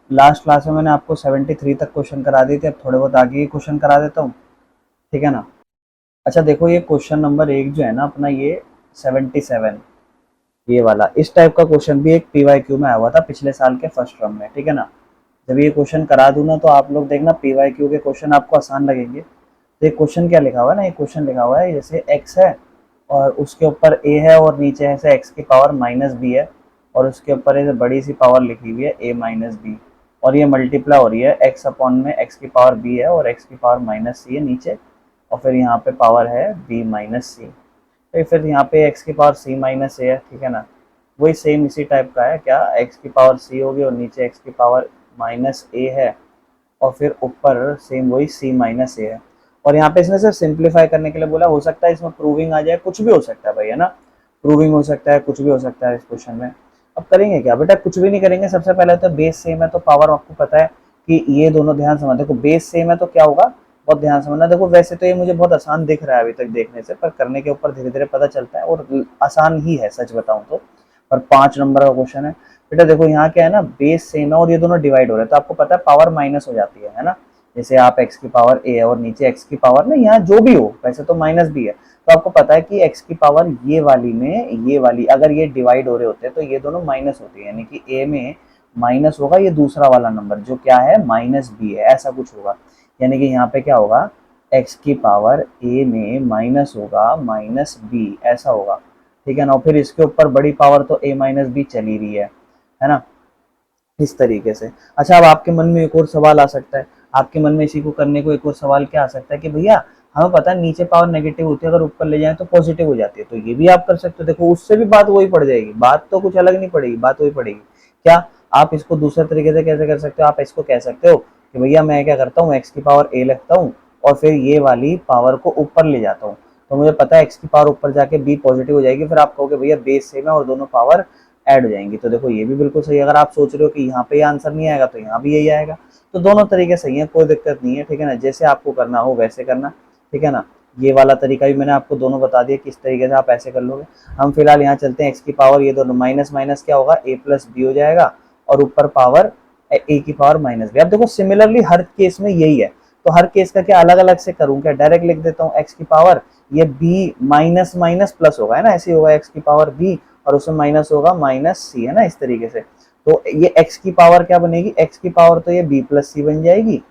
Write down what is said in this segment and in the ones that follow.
Last class में मैंने आपको 73 तक क्वेश्चन करा दिए थे, अब थोड़े बहुत आगे के क्वेश्चन करा देता हूँ, ठीक है ना। अच्छा देखो, ये क्वेश्चन नंबर 1 जो है ना अपना, ये 77, ये वाला इस टाइप का क्वेश्चन भी एक पीवाईक्यू में आया हुआ था पिछले साल के फर्स्ट टर्म में, ठीक है ना। जब ये क्वेश्चन करा दूं ना तो आप लोग देखना पीवाईक्यू के क्वेश्चन आपको आसान लगेंगे। तो ये क्वेश्चन क्या लिखा हुआ है ना, ये क्वेश्चन लिखा हुआ है जैसे एक्स है और उसके ऊपर ए है और नीचे ऐसे एक्स की पावर माइनस बी है और उसके ऊपर ऐसे बड़ी सी पावर लिखी हुई है ए माइनस बी, और ये मल्टीप्लाई हो रही है एक्स अपॉन में एक्स की पावर बी है और एक्स की पावर माइनस सी है नीचे, और फिर यहाँ पे पावर है बी माइनस सी। तो फिर यहाँ पे एक्स की पावर सी माइनस ए है, ठीक है ना। वही सेम इसी टाइप का है, क्या एक्स की पावर सी होगी और नीचे एक्स की पावर माइनस ए है और फिर ऊपर सेम वही सी माइनस ए है। और यहाँ पे इसने सिर्फ सिंप्लीफाई करने के लिए बोला, हो सकता है इसमें प्रूविंग आ जाए, कुछ भी हो सकता है भाई, है ना। प्रूविंग हो सकता है, कुछ भी हो सकता है इस क्वेश्चन में। अब करेंगे क्या बेटा, कुछ भी नहीं करेंगे। सबसे पहले तो बेस सेम है तो पावर आपको पता है कि ये दोनों, ध्यान समझ, देखो बेस सेम है तो क्या होगा, बहुत ध्यान समझना। देखो वैसे तो ये मुझे बहुत आसान दिख रहा है अभी तक देखने से, पर करने के ऊपर धीरे धीरे पता चलता है, और आसान ही है सच बताऊं तो। और 5 नंबर का क्वेश्चन है बेटा। देखो यहाँ क्या है ना, बेस सेम है और ये दोनों डिवाइड हो रहे हैं, तो आपको पता है पावर माइनस हो जाती है ना। जैसे आप एक्स की पावर ए है और नीचे एक्स की पावर ना, यहाँ जो भी हो वैसे तो माइनस भी है, तो आपको पता है कि एक्स की पावर ये वाली में, ये वाली अगर ये डिवाइड हो रहे होते हैं तो ये दोनों माइनस होती है, यानी कि ए में माइनस होगा ये दूसरा वाला नंबर जो क्या है माइनस बी है, ऐसा कुछ होगा। यानी कि यहाँ पे क्या होगा, एक्स की पावर ए में माइनस होगा माइनस बी, ऐसा होगा, ठीक है ना। और फिर इसके ऊपर बड़ी पावर तो ए माइनस बी चली रही है ना, इस तरीके से। अच्छा अब आपके मन में एक और सवाल आ सकता है, आपके मन में इसी को करने को एक और सवाल क्या आ सकता है कि भैया हमें पता है नीचे पावर नेगेटिव होती है, अगर ऊपर ले जाए तो पॉजिटिव हो जाती है, तो ये भी आप कर सकते हो। देखो उससे भी बात वही पड़ जाएगी, बात तो कुछ अलग नहीं पड़ेगी, बात वही पड़ेगी। क्या आप इसको दूसरे तरीके से कैसे कर सकते हो, आप इसको कह सकते हो कि भैया मैं क्या करता हूँ, एक्स की पावर ए लिखता हूँ और फिर ये वाली पावर को ऊपर ले जाता हूँ, तो मुझे पता है एक्स की पावर ऊपर जाके बी पॉजिटिव हो जाएगी, फिर आप कहोगे भैया बेस सेम है और दोनों पावर ऐड हो जाएंगी। तो देखो ये भी बिल्कुल सही है। अगर आप सोच रहे हो कि यहाँ पे आंसर नहीं आएगा तो यहाँ भी यही आएगा, तो दोनों तरीके सही है, कोई दिक्कत नहीं है, ठीक है ना। जैसे आपको करना हो वैसे करना, ठीक है ना। ये वाला तरीका भी मैंने आपको दोनों बता दिया किस तरीके से आप ऐसे कर लोगे। हम फिलहाल यहाँ चलते हैं, एक्स की पावर ये दोनों माइनस माइनस क्या होगा, ए प्लस बी हो जाएगा और ऊपर पावर ए की पावर माइनस बी। अब देखो सिमिलरली हर केस में यही है, तो हर केस का क्या अलग अलग से करूँ क्या, डायरेक्ट लिख देता हूँ एक्स की पावर ये बी माइनस माइनस प्लस होगा, है ना, ऐसे होगा एक्स की पावर बी और उसमें माइनस होगा माइनस सी, है ना, इस तरीके से। तो ये x की पावर क्या बनेगी, x की पावर तो ये b प्लस सी बन जाएगी,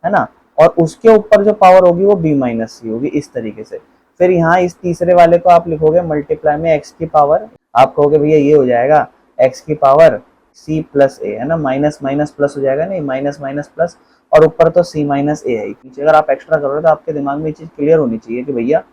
है ना, और उसके ऊपर जो पावर होगी वो b माइनस सी होगी, इस तरीके से। फिर यहाँ इस तीसरे वाले को आप लिखोगे मल्टीप्लाई में x की पावर, आप कहोगे भैया ये हो जाएगा x की पावर c प्लस ए, है ना, माइनस माइनस प्लस हो जाएगा, नहीं माइनस माइनस प्लस, और ऊपर तो c माइनस ए है नीचे। अगर आप एक्स्ट्रा करोगे तो आपके दिमाग में ये चीज क्लियर होनी चाहिए कि भैया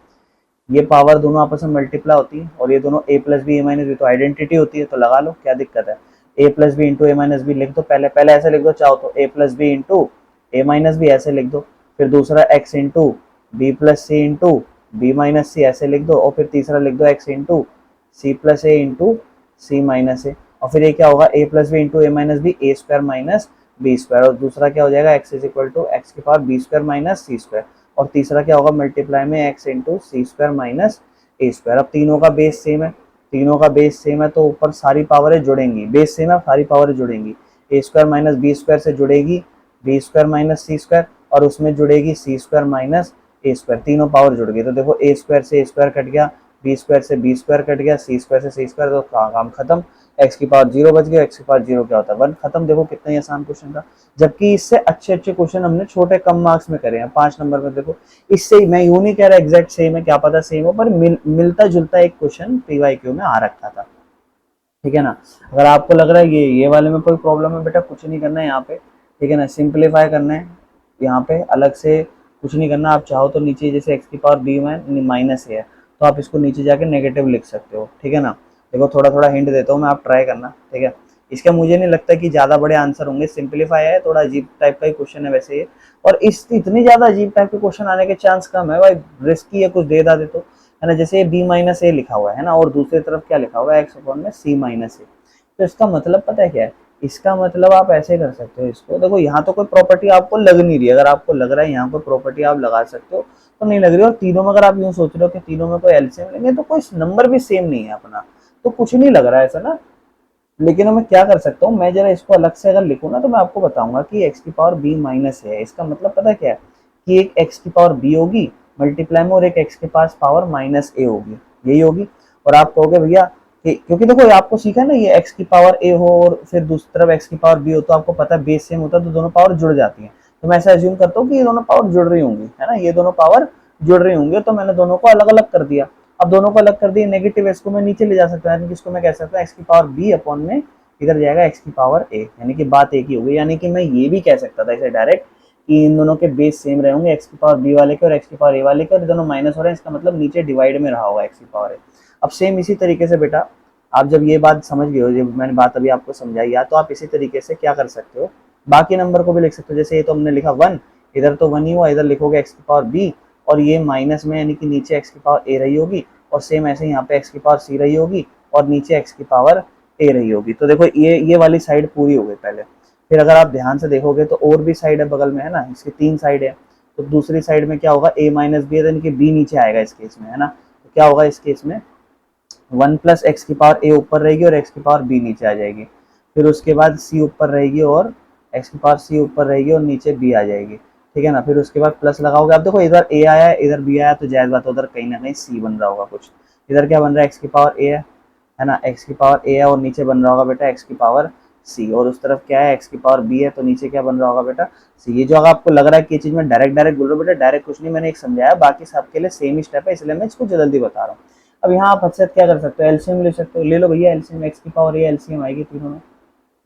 ये पावर दोनों आपस में मल्टीप्लाई होती है और ये दोनों ए प्लस बी ए माइनस बी तो आइडेंटिटी होती है, तो लगा लो क्या दिक्कत है। ए plus B into A minus B लिख दो, पहले पहले ऐसे लिख दो, चाहो तो ए plus B into A minus B ऐसे लिख दो, फिर दूसरा एक्स इंटू बी प्लस सी इंटू बी माइनस सी ऐसे लिख दो, और फिर तीसरा लिख दो x into C plus A into C minus A, और फिर ये क्या होगा A plus B into A minus B A square minus B square, और दूसरा क्या हो जाएगा X is equal to X की power B square minus C square, और तीसरा क्या होगा मल्टीप्लाई में X into C square minus A square. अब तीनों का बेस सेम है, तीनों का बेस सेम है तो ऊपर सारी पावरें जुड़ेंगी, बेस सेम है सारी पावरें जुड़ेंगी, ए स्क्वायर माइनस बी स्क्वायर से जुड़ेगी B square minus C square, और उसमें जुड़ेगी सी स्क्वायर माइनस ए स्क्वायर, तीनों पावर जुड़ गई। तो देखो ए स्क्वायर से ए स्क्वायर कट गया, बी स्क्वायर से बी स्क्वायर कट गया, सी स्क्वायर से सी स्क्वायर, तो काम खत्म। एक्स की पावर जीरो बच गया, एक्स की पावर जीरो क्या होता है वन, खत्म। देखो कितना ही आसान क्वेश्चन था, जबकि इससे अच्छे अच्छे क्वेश्चन हमने छोटे कम मार्क्स में करे हैं 5 नंबर में। देखो इससे ही मैं यूं नहीं कह रहा एग्जैक्ट सेम है, क्या पता सेम हो, पर मिलता जुलता एक क्वेश्चन पीवाईक्यू में आ रखा था, ठीक है ना। अगर आपको लग रहा है ये वाले में कोई प्रॉब्लम है बेटा, कुछ नहीं करना है यहाँ पे, ठीक है ना, सिंप्लीफाई करना है यहाँ पे, अलग से कुछ नहीं करना। आप चाहो तो नीचे जैसे एक्स की पावर बी माइनस है तो आप इसको नीचे जाके नेगेटिव लिख सकते हो, ठीक है ना। देखो थोड़ा थोड़ा हिंट देता हूँ मैं, आप ट्राई करना, ठीक है। इसका मुझे नहीं लगता कि ज़्यादा बड़े आंसर होंगे, सिंप्लीफाई है, थोड़ा अजीब टाइप का ही क्वेश्चन है वैसे ये, और इस इतनी ज़्यादा अजीब टाइप के क्वेश्चन आने के चांस कम है भाई, रिस्की है, कुछ दे दे तो, है ना। जैसे बी माइनस ए लिखा हुआ है ना, और दूसरी तरफ क्या लिखा हुआ है एक्स अपॉन में सी माइनस ए, तो इसका मतलब पता है क्या है, इसका मतलब आप ऐसे कर सकते हो इसको। देखो यहाँ तो कोई प्रॉपर्टी आपको लग नहीं रही, अगर आपको लग रहा है यहाँ कोई प्रॉपर्टी आप लगा सकते हो तो नहीं लग रही, और तीनों में अगर आप यूँ सोच रहे हो कि तीनों में कोई एलसीएम लेंगे तो कोई नंबर भी सेम नहीं है अपना, तो कुछ नहीं लग रहा है ऐसा ना। लेकिन मैं क्या कर सकता हूँ, मैं जरा इसको अलग से अगर लिखूँ ना तो मैं आपको बताऊंगा कि एक्स की पावर बी माइनस है, इसका मतलब पता क्या है कि एक एक्स की पावर बी होगी मल्टीप्लाई में और एक एक्स के पास पावर माइनस ए होगी, यही होगी। और आप कहोगे भैया क्योंकि देखो आपको सीखा है ना, ये एक्स की पावर ए हो और फिर दूसरी तरफ एक्स की पावर बी हो तो आपको पता है बेस सेम होता है तो दोनों पावर जुड़ जाती है। तो मैं ऐसा एज्यूम करता हूँ कि ये दोनों पावर जुड़ रही होंगी, है ना, ये दोनों पावर जुड़ रही होंगी, तो मैंने दोनों को अलग अलग कर दिया। अब दोनों को अलग कर दिया, नेगेटिव एक्स को मैं नीचे ले जा सकता हूँ, यानी कि इसको मैं कह सकता हूँ एक्स की पावर बी अपॉन में इधर जाएगा एक्स की पावर ए, यानी कि बात एक ही होगी। यानी कि मैं ये भी कह सकता था इसे डायरेक्ट कि इन दोनों के बेस सेम रहे होंगे, एक्स की पावर बी वाले के और एक्स की पावर ए वाले के, और दोनों माइनस हो रहे हैं, इसका मतलब नीचे डिवाइड में रहा होगा एक्स की पावर ए। अब सेम इसी तरीके से बेटा आप जब ये बात समझ गए हो, जब मैंने बात अभी आपको समझाई, या तो आप इसी तरीके से क्या कर सकते हो, बाकी नंबर को भी लिख सकते हो। जैसे ये तो हमने लिखा 1, इधर तो 1 ही हुआ, इधर लिखोगे एक्स की पावर बी और ये माइनस में यानी कि नीचे एक्स की पावर ए रही होगी, और सेम ऐसे यहाँ पे एक्स की पावर सी रही होगी और नीचे एक्स की पावर ए रही होगी। तो देखो ये वाली साइड पूरी हो गई पहले। फिर अगर आप ध्यान से देखोगे तो और भी साइड है बगल में, है ना, इसकी 3 साइड है। तो दूसरी साइड में क्या होगा, ए माइनस बी है, यानी कि बी नीचे आएगा इस केस में, है ना। तो क्या होगा इस केस में, 1 प्लस एक्स की पावर ए ऊपर रहेगी और एक्स की पावर बी नीचे आ जाएगी। फिर उसके बाद सी ऊपर रहेगी और एक्स की पावर सी ऊपर रहेगी और नीचे बी आ जाएगी, ठीक है ना। फिर उसके बाद प्लस लगाओगे, अब देखो इधर ए आया है इधर बी आया, तो जायज बात उधर कहीं ना कहीं सी बन रहा होगा कुछ। इधर क्या बन रहा है, एक्स की पावर ए है ना, एक्स की पावर ए है और नीचे बन रहा होगा बेटा एक्स की पावर सी, और उस तरफ क्या है एक्स की पावर बी है तो नीचे क्या बन रहा होगा बेटा सी। ये जो अगर आपको लग रहा है कि ये चीज मैं डायरेक्ट डायरेक्ट बोल रहा हूँ बेटा, डायरेक्ट कुछ नहीं, मैंने एक समझाया, बाकी सबके लिए सेम ही स्टेप है, इसलिए मैं इसको जल्दी बता रहा हूँ। अब यहाँ आप हद क्या कर सकते हो, एलसीएम ले सकते हो, ले लो भैया एलसीएम, एक्स की पावर ए एलसीएम आएगी तीनों में,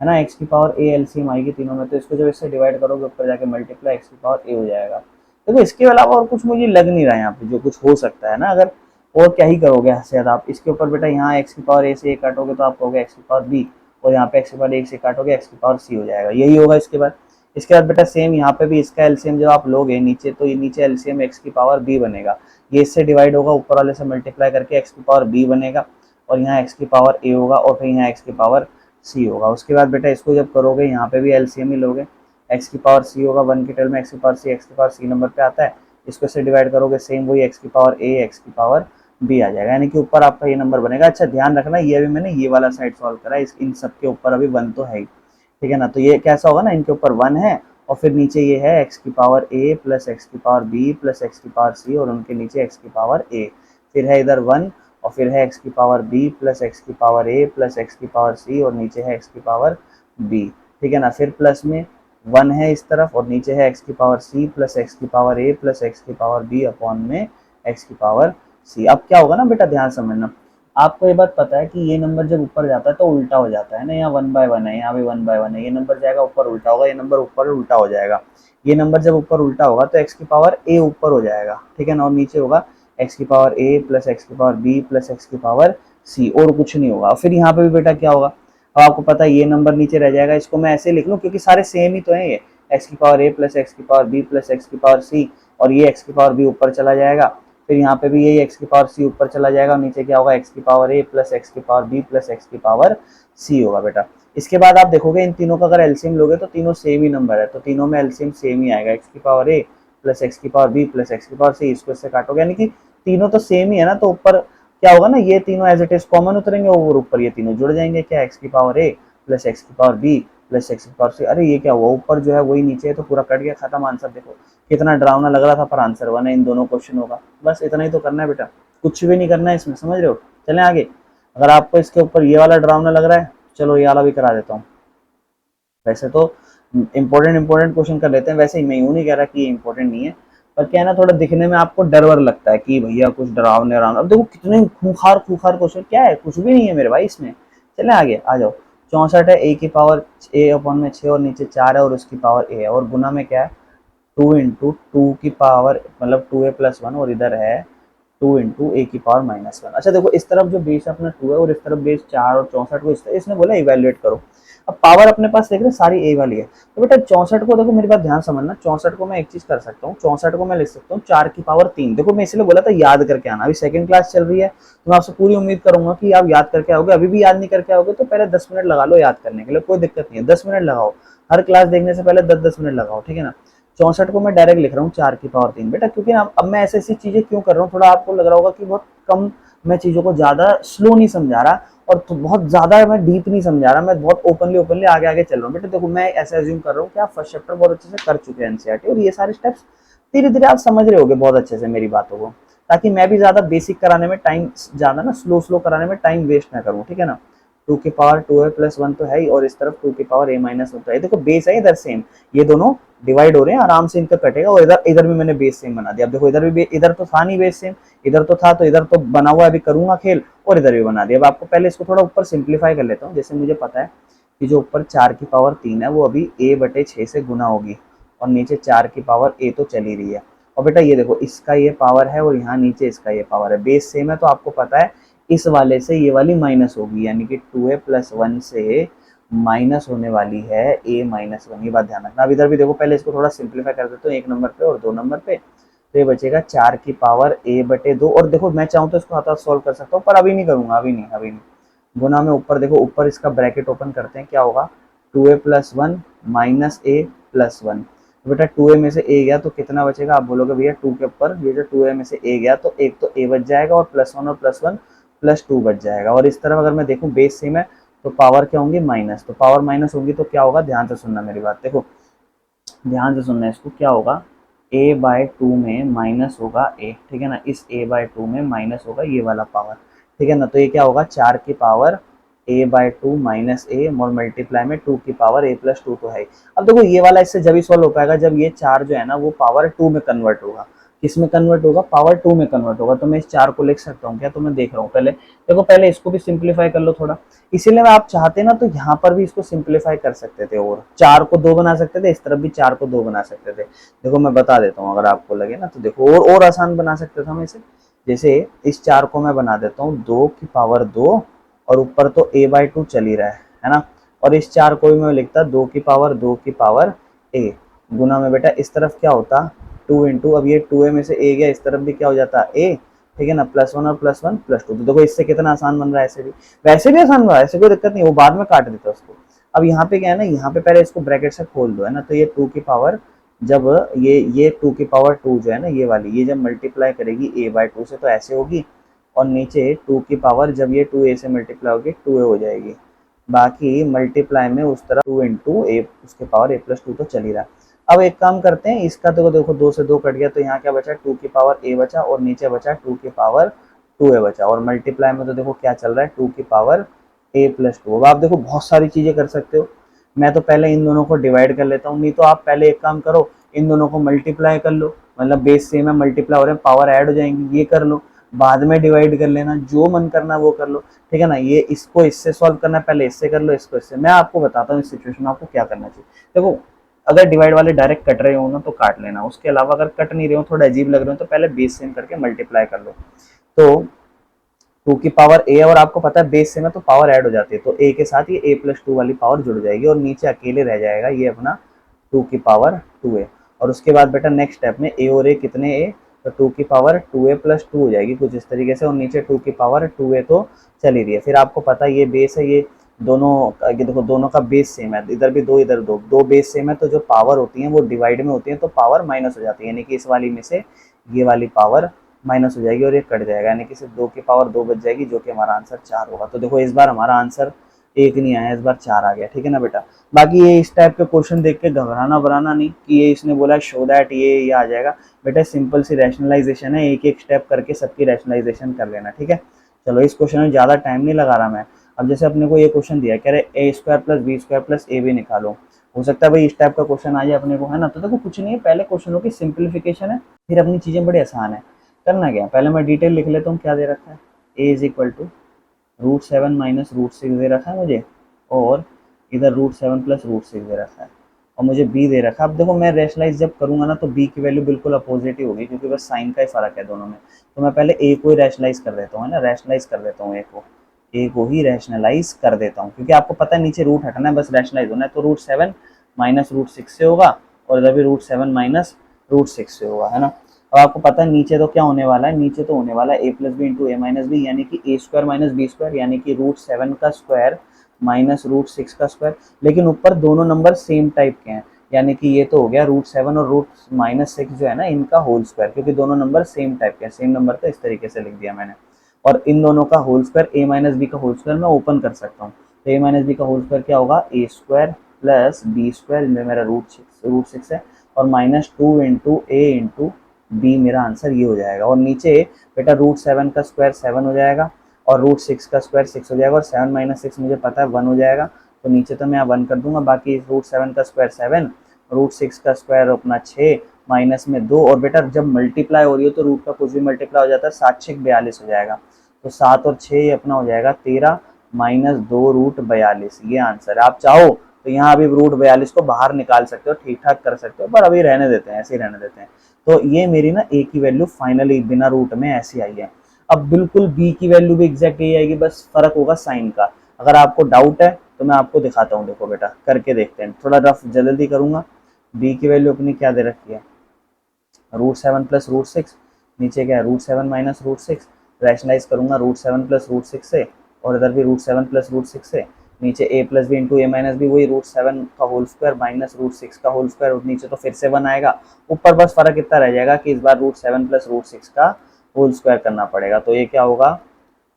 है ना, एक्स की पावर ए एलसीएम आएगी तीनों में, तो इसको जब इससे डिवाइड करोगे ऊपर जाके मल्टीप्लाई एक्स की पावर ए हो जाएगा। देखो इसके अलावा और कुछ मुझे लग नहीं रहा है यहाँ पे जो कुछ हो सकता है ना, अगर और क्या ही करोगे हद से ज्यादा आप इसके ऊपर बेटा, यहाँ एक्स की पावर ए से ए काटोगे तो आप कहोगे एक्स की पावर बी, और यहाँ पे एक्स की पावर ए से काटोगे एक्स की पावर सी हो जाएगा, यही होगा इसके बाद। इसके बाद बेटा सेम यहाँ पे भी इसका एलसीएम जब आप लोगे नीचे, तो ये नीचे एलसीएम एक्स की पावर बी बनेगा, ये इससे डिवाइड होगा ऊपर वाले से मल्टीप्लाई करके एक्स की पावर बी बनेगा, और यहाँ एक्स की पावर ए होगा और फिर यहाँ एक्स की पावर सी होगा। उसके बाद बेटा इसको जब करोगे यहाँ पे भी एलसीएम ही लोगे, एक्स की पावर सी होगा 1 की टर्म में, एक्स की पावर सी, एक्स की पावर सी नंबर पे आता है, इसको से डिवाइड करोगे सेम वही एक्स की पावर ए एक्स की पावर बी आ जाएगा, यानी कि ऊपर आपका ये नंबर बनेगा। अच्छा ध्यान रखना ये अभी मैंने ये वाला साइड सॉल्व करा है, इन सब के ऊपर अभी 1 तो है ही, ठीक है ना। तो ये कैसा होगा ना, इनके ऊपर 1 है और फिर नीचे ये है एक्स की पावर ए प्लस एक्स की पावर बी प्लस एक्स की पावर सी और उनके नीचे एक्स की पावर ए, फिर है इधर 1 और फिर है एक्स की पावर बी प्लस एक्स की पावर ए प्लस एक्स की पावर सी और नीचे है एक्स की पावर बी, ठीक है ना। फिर प्लस में 1 है इस तरफ और नीचे है एक्स की पावर सी प्लस एक्स की पावर ए प्लस एक्स की पावर बी अपॉन में एक्स की पावर सी। अब क्या होगा ना बेटा ध्यान समझना, आपको ये बात पता है कि ये नंबर जब ऊपर जाता है तो उल्टा हो जाता है ना, यहाँ 1/1 है, यहाँ भी 1/1 है, ये नंबर जाएगा ऊपर उल्टा होगा, ये नंबर ऊपर उल्टा हो जाएगा। ये नंबर जब ऊपर उल्टा होगा तो एक्स की पावर ए ऊपर हो जाएगा, ठीक है ना, और नीचे होगा एक्स की पावर ए प्लस एक्स की पावर बी प्लस एक्स की पावर सी, और कुछ नहीं होगा। फिर यहाँ पे भी बेटा क्या होगा, अब आपको पता है ये नंबर नीचे रह जाएगा, इसको मैं ऐसे लिख लूँ क्योंकि सारे सेम ही तो हैं, ये एक्स की पावर ए प्लस एक्स की पावर बी प्लस एक्स की पावर सी और ये एक्स की पावर बी ऊपर चला जाएगा, फिर यहाँ पे भी यही एक्स की पावर सी ऊपर चला जाएगा और नीचे क्या होगा एक्स की पावर ए प्लस एक्स की पावर बी प्लस एक्स की पावर सी होगा बेटा। इसके बाद आप देखोगे इन तीनों का अगर एलसीएम लोगे तो तीनों सेम ही नंबर है, तो तीनों में एलसीएम सेम ही आएगा, एक्स की पावर ए प्लस एक्स की पावर बी प्लस एक्स की पावर सी, इसको इससे काटोगे, यानी कि तीनों तो सेम ही है ना, तो ऊपर क्या होगा ना, ये तीनों एज इट इज कॉमन उतरेंगे और ऊपर ये तीनों जुड़ जाएंगे, क्या एक्स की पावर ए प्लस एक्स की पावर बी प्लस एक्स की पावर सी। अरे ये क्या हुआ, ऊपर जो है वही नीचे है तो पूरा कट गया, खत्म आंसर। देखो कितना डरावना लग रहा था पर आंसर 1 है इन दोनों क्वेश्चनों का, बस इतना ही तो करना है बेटा, कुछ भी नहीं करना है इसमें, समझ रहे हो। चलें आगे, अगर आपको इसके ऊपर ये वाला डरावना लग रहा है चलो ये वाला भी करा देता हूँ। वैसे तो इंपॉर्टेंट क्वेश्चन कर लेते हैं, वैसे ही मैं यूं नहीं कह रहा कि ये इंपॉर्टेंट नहीं है, पर क्या है ना थोड़ा दिखने में आपको डर वर लगता है कि भैया कुछ डरावने डरावने। अब देखो कितने खूंखार खूंखार क्वेश्चन, क्या है कुछ भी नहीं है मेरे भाई इसमें। चले आगे आ जाओ, 64 है, ए की पावर ए अपॉन में 6 और नीचे 4 है और उसकी पावर ए है, और गुना में क्या है 2 इंटू टू की पावर मतलब 2a प्लस 1 और इधर है 2 इंटू ए की पावर माइनस 1। अच्छा देखो इस तरफ जो बेस अपना 2 है और इस तरफ बेस 4 और 64 को इसने बोला इवेल्युएट करो। अब पावर अपने पास देख रहे सारी ए वाली है, तो बेटा 64 को देखो मेरी बात ध्यान समझना, 64 को मैं एक चीज कर सकता हूँ, 64 को मैं लिख सकता हूँ 4 की पावर 3। देखो मैं इसलिए बोला था याद करके आना, अभी सेकंड क्लास चल रही है तो मैं आपसे पूरी उम्मीद करूंगा कि आप याद करके आओगे, अभी भी याद नहीं करके आओगे तो पहले 10 मिनट लगा लो याद करने के लिए, कोई दिक्कत नहीं है, 10 मिनट लगाओ, हर क्लास देखने से पहले 10-10 मिनट लगाओ, ठीक है ना। 64 को मैं डायरेक्ट लिख रहा हूँ 4 की पावर 3 बेटा, क्योंकि अब मैं ऐसी ऐसी चीजें क्यों कर रहा हूँ, थोड़ा आपको लग रहा होगा कि बहुत कम मैं चीजों को ज्यादा स्लो नहीं समझा रहा, और तो बहुत ज्यादा मैं डीप नहीं समझा रहा, मैं बहुत ओपनली ओपनली आगे आगे चल रहा हूँ बेटा। देखो मैं ऐसे अज्यूम कर रहा हूँ कि आप फर्स्ट चैप्टर बहुत अच्छे से कर चुके हैं एनसीईआरटी, और ये सारे स्टेप्स धीरे धीरे आप समझ रहे होगे बहुत अच्छे से मेरी बातों को, ताकि मैं भी ज्यादा बेसिक कराने में टाइम, ज्यादा ना स्लो स्लो कराने में टाइम वेस्ट ना करूँ, ठीक है ना। टू की power two A plus one तो है ही, और इस तरफ टू की पावर ए माइनस वन तो है। देखो बेस है इधर सेम, ये दोनों डिवाइड हो रहे हैं, आराम से इनका कटेगा, और इधर इधर भी मैंने बेस सेम बना दिया। अब देखो इधर भी, इधर तो था नहीं बेस सेम, इधर तो था, तो इधर तो बना हुआ अभी करूंगा खेल, और इधर भी बना दिया। अब आपको पहले इसको थोड़ा ऊपर सिंप्लीफाई कर लेता हूँ। जैसे मुझे पता है कि जो ऊपर 4 की पावर 3 है वो अभी a बटे 6 से गुना होगी, और नीचे 4 की पावर a तो चली रही है। और बेटा ये देखो इसका ये पावर है और यहाँ नीचे इसका ये पावर है, बेस सेम है, तो आपको पता है इस वाले से ये वाली माइनस होगी, यानी कि 2a प्लस 1 से माइनस होने वाली है a माइनस 1। ये बात ध्यान रखना। अब इधर भी देखो, पहले इसको थोड़ा सिंप्लीफाई कर देते हो, 1 नंबर पे और 2 नंबर पे, तो ये बचेगा 4 की पावर a बटे 2। और देखो मैं चाहूँ तो इसको हाथ सॉल्व कर सकता हूँ, पर अभी नहीं करूंगा, अभी नहीं। गुना में ऊपर देखो, ऊपर इसका ब्रैकेट ओपन करते हैं, क्या होगा 2a plus 1 minus a plus 1। बेटा 2a में से a गया तो कितना बचेगा, आप बोलोगे भैया 2 के ऊपर ये जो 2a में से a गया तो एक तो a बच जाएगा, और प्लस 1 प्लस 2 बच जाएगा। और इस तरफ अगर मैं देखूं बेस सेम है तो पावर क्या होंगी माइनस, तो पावर माइनस होगी तो क्या होगा, ध्यान से सुनना मेरी बात, देखो ध्यान से सुनना इसको, क्या होगा a बाय टू में माइनस होगा a, ठीक है ना, इस a बाय टू में माइनस होगा ये वाला पावर, ठीक है ना। तो ये क्या होगा 4 की power a by two minus a, और मल्टीप्लाई में 2 की पावर a प्लस 2 तो है। अब देखो ये वाला इससे जब ही सॉल्व हो पाएगा जब ये 4 जो है ना वो पावर 2 में कन्वर्ट होगा। किस में कन्वर्ट होगा, पावर 2 में कन्वर्ट होगा। तो मैं इस 4 को लिख सकता हूँ क्या, तो मैं देख रहा हूँ पहले, देखो पहले इसको भी सिंप्लीफाई कर लो थोड़ा। इसीलिए मैं, आप चाहते ना तो यहाँ पर भी इसको सिंप्लीफाई कर सकते थे, और 4 को 2 बना सकते थे, इस तरफ भी 4 को 2 बना सकते थे। देखो मैं बता देता हूँ अगर आपको लगे ना, तो देखो और आसान बना सकते थे हम इसे। जैसे इस 4 को मैं बना देता हूँ 2 की पावर 2, और ऊपर तो a बाई टू चल ही रहा है ना। और इस 4 को भी मैं लिखता 2 की पावर a, गुना में बेटा इस तरफ क्या होता 2 इंटू, अब ये 2a में से a गया, इस तरफ भी क्या हो जाता a, ठीक है ना, प्लस 1 और प्लस 1 प्लस 2। तो देखो इससे कितना आसान बन रहा है, ऐसे भी वैसे भी आसान बन रहा है, ऐसे कोई दिक्कत नहीं, वो बाद में काट देता उसको। अब यहाँ पे क्या है ना, यहाँ पे पहले इसको ब्रैकेट से खोल दो, है ना, तो ये 2 की पावर, जब ये 2 की पावर 2 जो है ना ये वाली, ये जब मल्टीप्लाई करेगी a बाई टू से तो ऐसे होगी, और नीचे 2 की पावर जब ये 2a से मल्टीप्लाई होगी 2a हो जाएगी। बाकी मल्टीप्लाई में उस तरह 2 इंटू ए, उसके पावर a प्लस 2 तो चल ही रहा है। अब एक काम करते हैं, इसका तो देखो 2 से 2 कट गया, तो यहाँ क्या बचा 2 की पावर a बचा, और नीचे बचा 2 की पावर 2a बचा, और मल्टीप्लाई में तो देखो क्या चल रहा है 2 की पावर a प्लस 2। अब आप देखो बहुत सारी चीजें कर सकते हो। मैं तो पहले इन दोनों को डिवाइड कर लेता हूँ, नहीं तो आप पहले एक काम करो, इन दोनों को मल्टीप्लाई कर लो, मतलब बेस सेम है मल्टीप्लाई हो रहे हैं पावर ऐड हो जाएंगी, ये कर लो, बाद में डिवाइड कर लेना, जो मन करना वो कर लो, ठीक है ना। ये इसको इससे सॉल्व करना है, पहले इससे कर लो, इसको इससे। मैं आपको बताता हूँ इस सिचुएशन में आपको क्या करना चाहिए। देखो अगर डिवाइड वाले डायरेक्ट कट रहे हो ना तो काट लेना, उसके अलावा अगर कट नहीं रहे हो, थोड़ा अजीब लग रहे हो, तो पहले बेस सेम करके मल्टीप्लाई कर लो। तो 2 की पावर a, और आपको पता है बेस सेम है तो पावर ऐड हो जाती है, तो a के साथ ये a प्लस 2 वाली पावर जुड़ जाएगी, और नीचे अकेले रह जाएगा ये अपना 2 की पावर 2a। और उसके बाद बेटा नेक्स्ट स्टेप में a और a कितने a, तो 2 की पावर 2a प्लस 2 हो जाएगी कुछ इस तरीके से, और नीचे 2 की पावर 2a तो चल ही रही है। फिर आपको पता है ये बेस है, ये दोनों, ये देखो दोनों का बेस सेम है, इधर भी 2 इधर 2, दो बेस सेम है, तो जो पावर होती है वो डिवाइड में होती है, तो पावर माइनस हो जाती है, यानी कि इस वाली में से ये वाली पावर माइनस हो जाएगी और ये कट जाएगा, यानी कि सिर्फ 2 की पावर 2 बच जाएगी, जो कि हमारा आंसर 4 होगा। तो देखो इस बार हमारा आंसर 1 नहीं आया, इस बार 4 आ गया, ठीक है ना बेटा। बाकी ये इस टाइप के क्वेश्चन देख के घबराना वराना नहीं कि ये इसने बोला शो दैट ये आ जाएगा, बेटा सिंपल सी रैशनलाइजेशन है, एक एक स्टेप करके सबकी रैशनलाइजेशन कर लेना, ठीक है। चलो इस क्वेश्चन में ज़्यादा टाइम नहीं लगा रहा मैं। अब जैसे अपने को ये क्वेश्चन दिया, कह रहे a square plus B square plus A B निकालो, हो सकता है भाई इस टाइप का क्वेश्चन आ जाए अपने को, है ना। तो देखो कुछ नहीं है, पहले क्वेश्चनों की सिंप्लीफिकेशन है, फिर अपनी चीज़ें बड़ी आसान है। करना क्या, पहले मैं डिटेल लिख लेता हूँ क्या दे रखा है, a is equal to √7 minus √6 दे रखा है मुझे, और इधर √7 प्लस √6 दे रखा है, और मुझे b दे रखा है। अब देखो मैं रैशनलाइज जब करूंगा ना तो b की वैल्यू बिल्कुल अपोजिट ही होगी, क्योंकि बस साइन का ही फर्क है दोनों में। तो मैं पहले a को ही रैशनलाइज कर देता हूँ, है ना, रैशनलाइज कर देता हूँ a को ही रैशनलाइज कर देता हूँ, क्योंकि आपको पता है नीचे रूट हटना है, बस रैशनलाइज होना है। तो √7 माइनस √6 से होगा, और इधर भी √7 माइनस √6 से होगा, है ना। अब आपको पता है नीचे तो क्या होने वाला है, नीचे तो होने वाला है a plus B into A minus B, यानी कि a square minus B square, यानी कि √7 का स्क्वायर माइनस √6 का स्क्वायर। लेकिन ऊपर दोनों नंबर सेम टाइप के हैं, यानी कि ये तो हो गया √7 और √-6 जो है ना इनका होल स्क्वायर, क्योंकि दोनों नंबर सेम टाइप के हैं, सेम नंबर तो इस तरीके से लिख दिया मैंने। और इन दोनों का whole square a minus b का होल स्क्वायर मैं ओपन कर सकता हूँ। तो ए माइनस बी का होल स्क्वायर क्या होगा, a square plus B square, इनमें मेरा रूट सिक्स है, और माइनस 2 इंटू ए इंटू बी, मेरा आंसर ये हो जाएगा। और नीचे बेटा रूट 7 का स्क्वायर 7 हो जाएगा, और रूट 6 का स्क्वायर 6 हो जाएगा, और 7 - 6 मुझे पता है 1 हो जाएगा, तो नीचे तो मैं 1 कर दूंगा। बाकी रूट 7 का स्क्वायर 7, रूट 6 का स्क्वायर अपना 6, माइनस में 2, और बेटा जब मल्टीप्लाई हो रही हो तो रूट का कुछ भी मल्टीप्लाई हो जाता है, 7 × 6 = 42 हो जाएगा। तो 7 और 6 अपना हो जाएगा 13 माइनस 2 रूट 42, ये आंसर है। आप चाहो तो यहाँ अभी रूट 42 को बाहर निकाल सकते हो, ठीक ठाक कर सकते हो, पर अभी रहने देते हैं, ऐसे ही रहने देते हैं। तो ये मेरी ना ए की वैल्यू फाइनली बिना रूट में ऐसी आई है। अब बिल्कुल बी की वैल्यू भी एग्जैक्ट यही आएगी, बस फर्क होगा साइन का। अगर आपको डाउट है तो मैं आपको दिखाता हूँ, देखो बेटा करके देखते हैं, थोड़ा रफ जल्दी करूंगा। बी की वैल्यू अपनी क्या दे रखी है, रूट 7 प्लस रूट 6, नीचे क्या है रूट 7 माइनस रूट 6, रैशनलाइज करूंगा रूट 7 प्लस रूट 6 से, और इधर भी रूट 7 प्लस रूट 6 से, नीचे ए plus B into A minus B, वही रूट 7 का होल स्क्वायर माइनस रूट 6 का होल स्क्वायर, और नीचे तो फिर से 1 आएगा। ऊपर बस फर्क इतना रह जाएगा कि इस बार रूट 7 प्लस रूट 6 का होल स्क्वायर करना पड़ेगा। तो ये क्या होगा,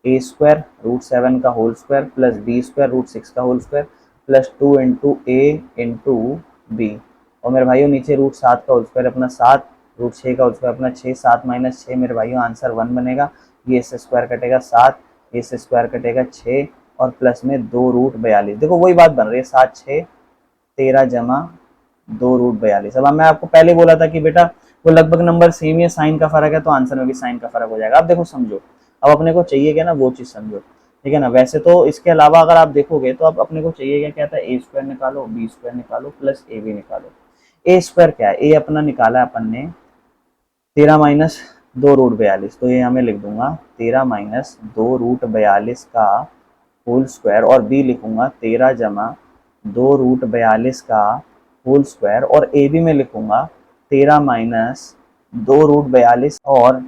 ए स्क्वायर रूट 7 का whole square plus B square root 6 का होल स्क्वायर प्लस 2 इंटू ए इंटू बी, और मेरे भाइयों नीचे रूट 7 का होल स्क्वायर अपना 7, रूट 6 का होल स्क्वायर अपना 6, 7 - 6 मेरे भाइयों आंसर 1 बनेगा। ये इससे स्क्वायर कटेगा 7, ये से स्क्वायर कटेगा 6, और प्लस में 2 रूट 42। देखो वही बात बन रही है, 7 6 13 जमा 2 रूट 42। अब मैं आपको पहले बोला था कि बेटा वो लगभग नंबर सेम ही है, साइन का फर्क है, तो आंसर में भी साइन का फर्क हो जाएगा। अब देखो समझो, अब अपने को चाहिए क्या ना, वो चीज़ समझो, ठीक है ना। वैसे तो इसके अलावा अगर आप देखोगे तो अब अपने को चाहिए क्या, क्या था, ए स्क्वायर निकालो, बी स्क्वायर निकालो, प्लस ए बी निकालो। ए स्क्वायर क्या है, ए अपना निकाला है अपन ने 13 माइनस 2 रूट 42, तो ये हमें लिख दूंगा 13 माइनस 2 रूट 42 का होल स्क्वायर, और बी लिखूंगा 13 जमा 2 रूट 42 का होल स्क्वायर, और ए बी में लिखूंगा 13 माइनस 2 रूट 42, और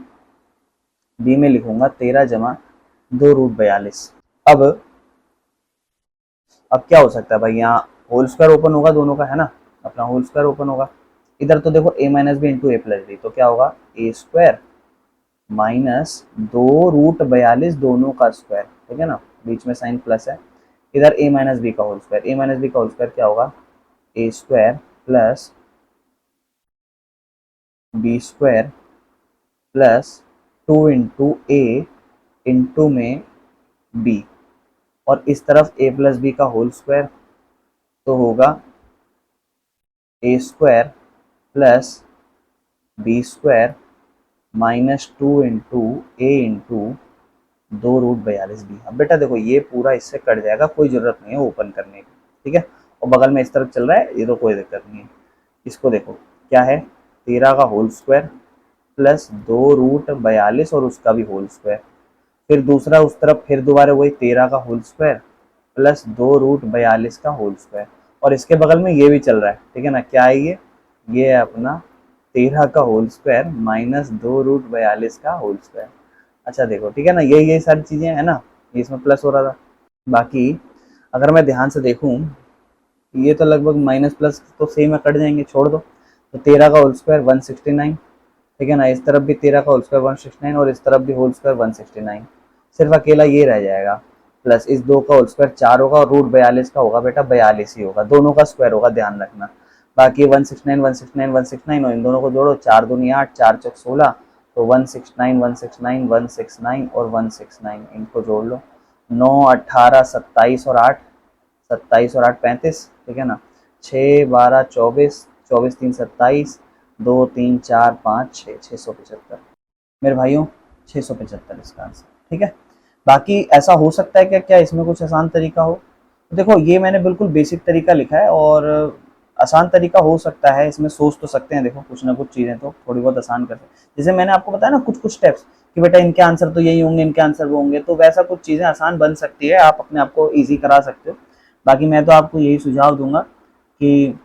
बी में लिखूंगा 13 जमा 2 रूट 42। अब अब क्या हो सकता है भाई, यहाँ होल स्क्वायर ओपन होगा दोनों का, है ना, अपना होल स्क्वायर ओपन होगा। इधर तो देखो ए माइनस बी इंटू ए प्लस बी, तो क्या होगा ए स्क्वायर माइनस 2 रूट 42 दोनों का स्क्वायर, ठीक है ना, बीच में साइन प्लस है। इधर ए माइनस बी का whole square, a minus b का होल स्क्वायर क्या होगा, a square plus B square plus 2 into A into में बी, और इस तरफ ए प्लस बी का होल स्क्वायर, तो होगा a square plus B square -2 into A into 2 root 42 b. अब बेटा देखो ये पूरा इससे कट जाएगा, कोई जरूरत नहीं है ओपन करने की, ठीक है। और बगल में इस तरफ चल रहा है, ये तो कोई दिक्कत नहीं है। इसको देखो क्या है, 13 का होल स्क्वायर प्लस 2 रूट 42 और उसका भी होल स्क्वायर, फिर दूसरा उस तरफ फिर दोबारा वही 13 का होल स्क्वायर प्लस 2 रूट 42 का होल स्क्वायर, और इसके बगल में ये भी चल रहा है, ठीक है ना। क्या है ये है अपना 13 का होल स्क्वायर माइनस 2 रूट 42 का होल स्क्वायर। अच्छा देखो, ठीक है ना, ये सारी चीजें है ना, ये इसमें प्लस हो रहा था। बाकी अगर मैं ध्यान से देखूं, ये तो लगभग माइनस प्लस तो सेम में कट जाएंगे, छोड़ दो। तो 13 का होल स्क्वायर 169, ठीक है ना, इस तरफ भी 13 का होल स्क्वायर 169, और इस तरफ भी होल स्क्वायर 169, सिर्फ अकेला ये रह जाएगा, प्लस इस 2 का होल स्क्वायर 4 होगा, और रूट 42 का होगा बेटा 42 ही होगा, दोनों का स्क्वायर होगा, ध्यान रखना। बाकी 169 169 169, और इन दोनों को जोड़ो, 4 दूनी 8, 4 चौक 16, तो 169 169 169 और 169, इनको जोड़ लो, 9 18 27 और 8, 27 और 8 35, ठीक है ना, 6 12 24, 24 3 27, 2 3 4 5 6, 675 मेरे भाइयों, 675 इसका आंसर, ठीक है। बाकी ऐसा हो सकता है क्या, क्या इसमें कुछ आसान तरीका हो, तो देखो ये मैंने बिल्कुल बेसिक तरीका लिखा है, और आसान तरीका हो सकता है, इसमें सोच तो सकते हैं, देखो कुछ ना कुछ चीज़ें तो थोड़ी बहुत आसान कर सकते हैं। जैसे मैंने आपको बताया ना कुछ कुछ स्टेप्स कि बेटा इनके आंसर तो यही होंगे, इनके आंसर वो होंगे, तो वैसा कुछ चीज़ें आसान बन सकती है, आप अपने आप को ईजी करा सकते हो। बाकी मैं तो आपको यही सुझाव दूंगा कि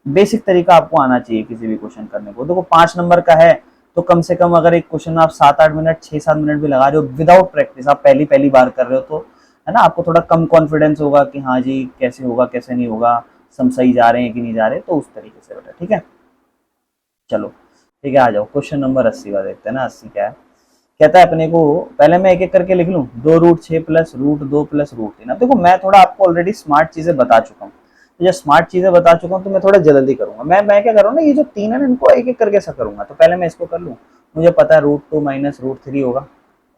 बेसिक तरीका आपको आना चाहिए किसी भी क्वेश्चन करने को। देखो 5 नंबर का है, तो कम से कम अगर एक क्वेश्चन आप 7-8 मिनट 6-7 मिनट भी लगा रहे हो विदाउट प्रैक्टिस, आप पहली पहली बार कर रहे हो, तो है ना, आपको थोड़ा कम कॉन्फिडेंस होगा कि हाँ जी कैसे होगा कैसे नहीं होगा, सब सही जा रहे हैं कि नहीं जा रहे, तो उस तरीके से बेटा, ठीक है। चलो ठीक है, आ जाओ क्वेश्चन नंबर 80 का देखते हैं ना। 80 क्या है कहता है अपने को, पहले मैं एक एक करके लिख लूँ, 2√6 प्लस √2 प्लस √3। अब देखो मैं थोड़ा आपको ऑलरेडी स्मार्ट चीजें बता चुका हूँ, तो जब स्मार्ट चीजें बता चुका हूँ तो मैं थोड़ा जल्दी करूंगा। मैं क्या करूँ ना, ये जो तीन है ना इनको एक एक करके ऐसा करूंगा। तो पहले मैं इसको कर लूँ, मुझे पता है √2 माइनस √3 होगा,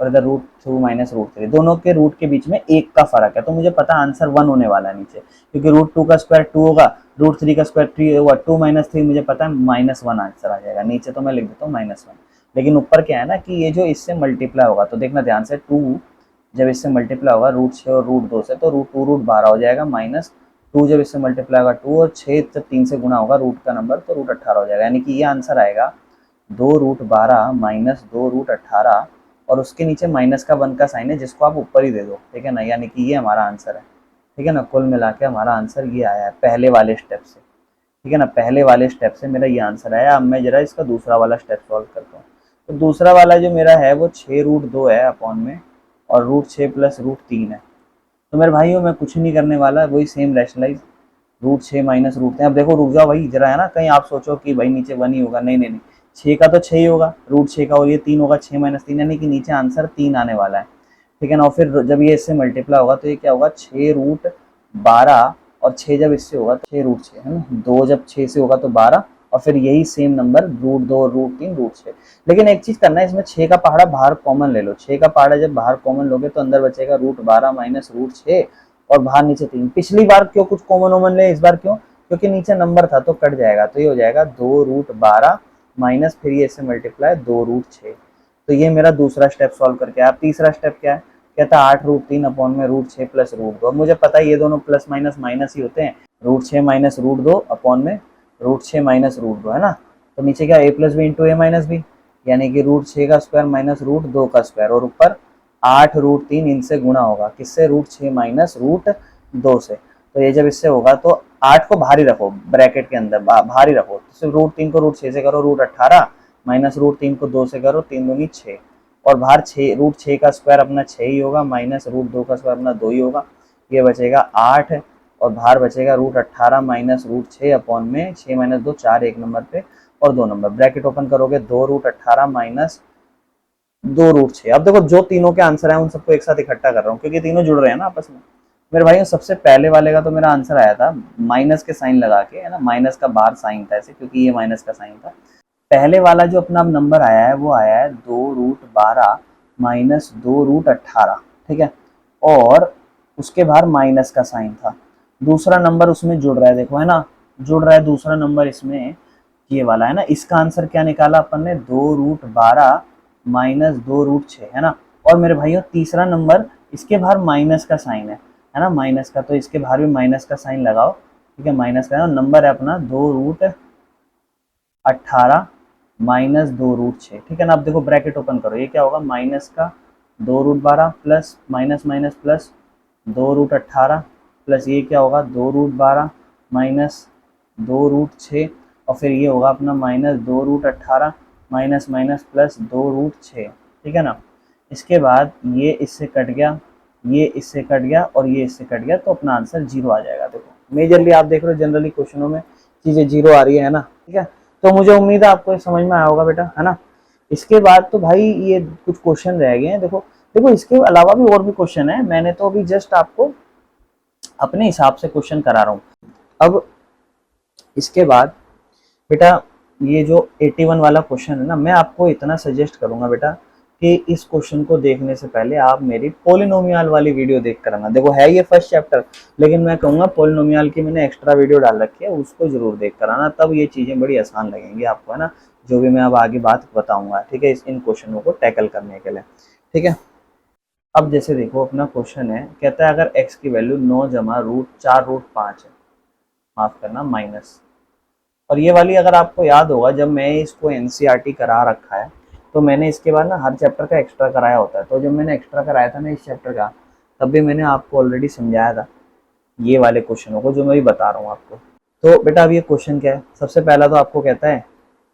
और इधर √2 माइनस √3, दोनों के रूट के बीच में एक का फर्क है, तो मुझे पता आंसर 1 होने वाला है नीचे, क्योंकि √2 का स्क्वायर 2 होगा, √3 का स्क्वायर 3 होगा, 2 माइनस 3 मुझे पता है -1 आंसर आ जाएगा। नीचे तो मैं लिख देता हूँ -1, लेकिन ऊपर क्या है ना कि ये जो इससे मल्टीप्लाई होगा, तो देखना ध्यान से, 2 जब इससे मल्टीप्लाई होगा √6 और √2 से, तो √2 √12 हो जाएगा, -2 जब इससे मल्टीप्लाई होगा 2, और 6 जब 3 से गुना होगा रूट का नंबर, तो √18 हो जाएगा। यानी कि ये आंसर आएगा 2√12 -2√18, और उसके नीचे माइनस का 1 का साइन है, जिसको आप ऊपर ही दे दो, ठीक है ना। यानी कि ये हमारा आंसर है, ठीक है ना। कुल मिला के हमारा आंसर ये आया है पहले वाले स्टेप से, ठीक है ना। पहले वाले स्टेप से मेरा ये आंसर आया। अब मैं जरा इसका दूसरा वाला स्टेप सॉल्व करता हूँ। तो दूसरा वाला जो मेरा है वो 6√2 है अपॉन में, और √6 प्लस √3 है। तो मेरे भाइयों मैं कुछ नहीं करने वाला, वही सेम रैशनलाइज, √6 माइनस √3। अब देखो रुक जाओ भाई जरा, है ना, कहीं आप सोचो कि भाई नीचे 1 ही होगा, नहीं नहीं नहीं, 6 का तो 6 ही होगा, √6 का, और ये 3 होगा, 6 माइनस 3, यानी कि नीचे आंसर 3 आने वाला है, ठीक है ना। और फिर जब ये इससे मल्टीप्लाई होगा तो ये क्या होगा, 6√12, और 6 जब इससे होगा तो 6√6 है ना, 2 जब 6 से होगा तो 12, और फिर यही सेम नंबर √2 √3 √6। लेकिन एक चीज करना है, इसमें 6 का पहाड़ा बाहर कॉमन ले लो। 6 का पहाड़ा जब बाहर कॉमन लोगे तो अंदर बचेगा √12 माइनस √6, और बाहर नीचे 3। पिछली बार क्यों कुछ कॉमन वॉमन ले, इस बार क्यों, क्योंकि नीचे नंबर था तो कट जाएगा, तो ये हो जाएगा 2√12 माइनस, फिर ये इससे मल्टीप्लाई 2√6। तो ये मेरा दूसरा स्टेप सॉल्व करके आया। अब तीसरा स्टेप क्या है, कहता है 8√3 अपॉन में √6 प्लस √2। अब मुझे पता है ये दोनों प्लस माइनस माइनस ही होते हैं, √6 माइनस √2 अपॉन में √6 माइनस √2, है ना। तो नीचे क्या, a plus B into A minus B, यानी कि √6 का स्क्वायर माइनस √2 का स्क्वायर, और ऊपर 8√3 इनसे गुणा होगा, किससे, √6 माइनस √2 से। तो ये जब इससे होगा तो 8 को बाहर ही रखो, ब्रैकेट के अंदर बाहर ही रखो, तो सिर्फ √3 को √6 से करो, √18 माइनस √3 को 2 से करो, 3 दूनी 6, और बाहर 6, √6 का स्क्वायर अपना 6 ही होगा, माइनस √2 का स्क्वायर अपना 2 ही होगा, ये बचेगा 8, और बाहर बचेगा √18 माइनस √6 अपॉन में 6 माइनस 2 4, एक नंबर पे और 2 नंबर, ब्रैकेट ओपन करोगे, 2√18 माइनस 2√6। अब देखो जो तीनों के आंसर है उन सबको एक साथ इकट्ठा कर रहा हूँ, क्योंकि तीनों जुड़ रहे हैं ना आपस में। मेरे भाई सबसे पहले वाले का तो मेरा आंसर आया था माइनस के साइन लगा के, है ना, माइनस का बाहर साइन था ऐसे, क्योंकि ये माइनस का साइन था। पहले वाला जो अपना नंबर आया है वो आया है 2√12 माइनस 2√18, ठीक है, और उसके बाहर माइनस का साइन था। दूसरा नंबर उसमें जुड़ रहा है, देखो, है ना, जुड़ रहा है दूसरा नंबर इसमें, ये वाला है ना। इसका आंसर क्या निकाला अपन ने, 2√12 माइनस 2√6, है ना। और मेरे भाइयों तीसरा नंबर, इसके बाहर माइनस का साइन है ना, माइनस का, तो इसके बाहर भी माइनस का साइन लगाओ, ठीक है, माइनस का नंबर है अपना 2√18 माइनस 2√6, ठीक है ना। अब देखो ब्रैकेट ओपन करो, ये क्या होगा, माइनस का 2√12 plus minus minus plus 2√18, plus ये क्या होगा 2√12 माइनस 2√6, और फिर ये होगा अपना माइनस 2√18 माइनस माइनस प्लस 2√6, ठीक है ना। इसके बाद ये इससे कट गया, ये इससे कट गया, और ये इससे कट गया, तो अपना आंसर 0 आ जाएगा। देखो मेजरली आप देख रहे हो जनरली क्वेश्चनों में चीज़ें 0 आ रही है ना, ठीक है। तो मुझे उम्मीद है आपको समझ में आया होगा बेटा, है ना। इसके बाद तो भाई ये कुछ क्वेश्चन रह गए हैं, देखो देखो इसके अलावा भी और भी क्वेश्चन है, मैंने तो अभी जस्ट आपको अपने हिसाब से क्वेश्चन करा रहा हूँ। अब इसके बाद बेटा ये जो 81 वाला क्वेश्चन है ना, मैं आपको इतना सजेस्ट करूंगा बेटा कि इस क्वेश्चन को देखने से पहले आप मेरी पोलिनोमियल वाली वीडियो देख कर आना। देखो है ये फर्स्ट चैप्टर, लेकिन मैं कहूँगा पोलिनोमियल की मैंने एक्स्ट्रा वीडियो डाल रखी है, उसको जरूर देख कर आना, तब ये चीज़ें बड़ी आसान लगेंगी आपको, है ना, जो भी मैं अब आगे बात बताऊंगा, ठीक है, इन क्वेश्चनों को टैकल करने के लिए, ठीक है। अब जैसे देखो अपना क्वेश्चन है, कहता है अगर x की वैल्यू 9 जमा √4√5 है, माफ करना माइनस, और ये वाली अगर आपको याद होगा जब मैं इसको एनसीईआरटी करा रखा है, तो मैंने इसके बाद ना हर चैप्टर का एक्स्ट्रा कराया होता है। तो जब मैंने एक्स्ट्रा कराया था ना इस चैप्टर का, तब भी मैंने आपको ऑलरेडी समझाया था ये वाले क्वेश्चनों को जो मैं भी बता रहा हूँ आपको। तो बेटा अब ये क्वेश्चन क्या है, सबसे पहला तो आपको कहता है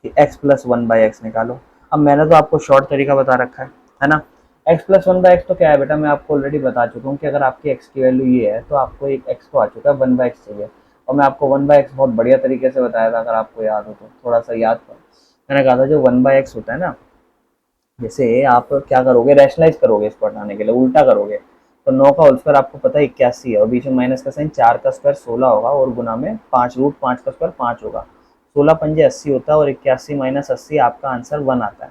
कि x प्लस 1/x निकालो। अब मैंने तो आपको शॉर्ट तरीका बता रखा है ना। x प्लस 1/x तो क्या है बेटा, मैं आपको ऑलरेडी बता चुका हूँ कि अगर आपकी x की वैल्यू ये है तो आपको एक x तो आ चुका है, 1/x चाहिए, और मैं आपको 1/x बहुत बढ़िया तरीके से बताया था, अगर आपको याद हो तो थोड़ा सा याद करो। मैंने कहा था जो 1/x होता है ना, जैसे आप क्या करोगे, रैशनलाइज करोगे इसको हटाने के लिए, उल्टा करोगे, तो 9 का होल स्क्वायर आपको पता है 81 है, और बीच में माइनस का साइन, 4 का स्क्वायर 16 होगा, और गुना में 5 रूट 5 का स्क्वायर 5 होगा, 16 पंजे 80 होता है, और 81 माइनस 80 आपका आंसर 1 आता है।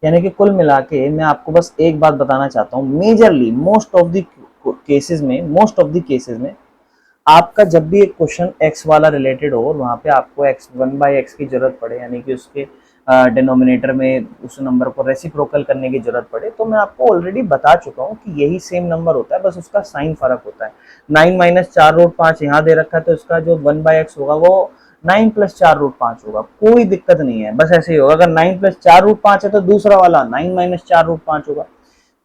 यानी कि कुल मिला के मैं आपको बस एक बात बताना चाहता हूँ, majorly most of the cases में आपका जब भी एक क्वेश्चन एक्स वाला रिलेटेड हो और वहां पे आपको एक्स 1/x की जरूरत पड़े, यानी कि उसके डिनोमिनेटर में उस नंबर को रेसिप्रोकल करने की जरूरत पड़े, तो मैं आपको ऑलरेडी बता चुका हूँ कि यही सेम नंबर होता है, बस उसका साइन फर्क होता है। 9 माइनस 4√5 यहाँ दे रखा है, तो इसका जो 1/x होगा वो 9 प्लस 4√5 होगा, कोई दिक्कत नहीं है, बस ऐसे ही होगा। अगर 9 प्लस 4√5 है तो दूसरा वाला 9 माइनस 4√5 होगा।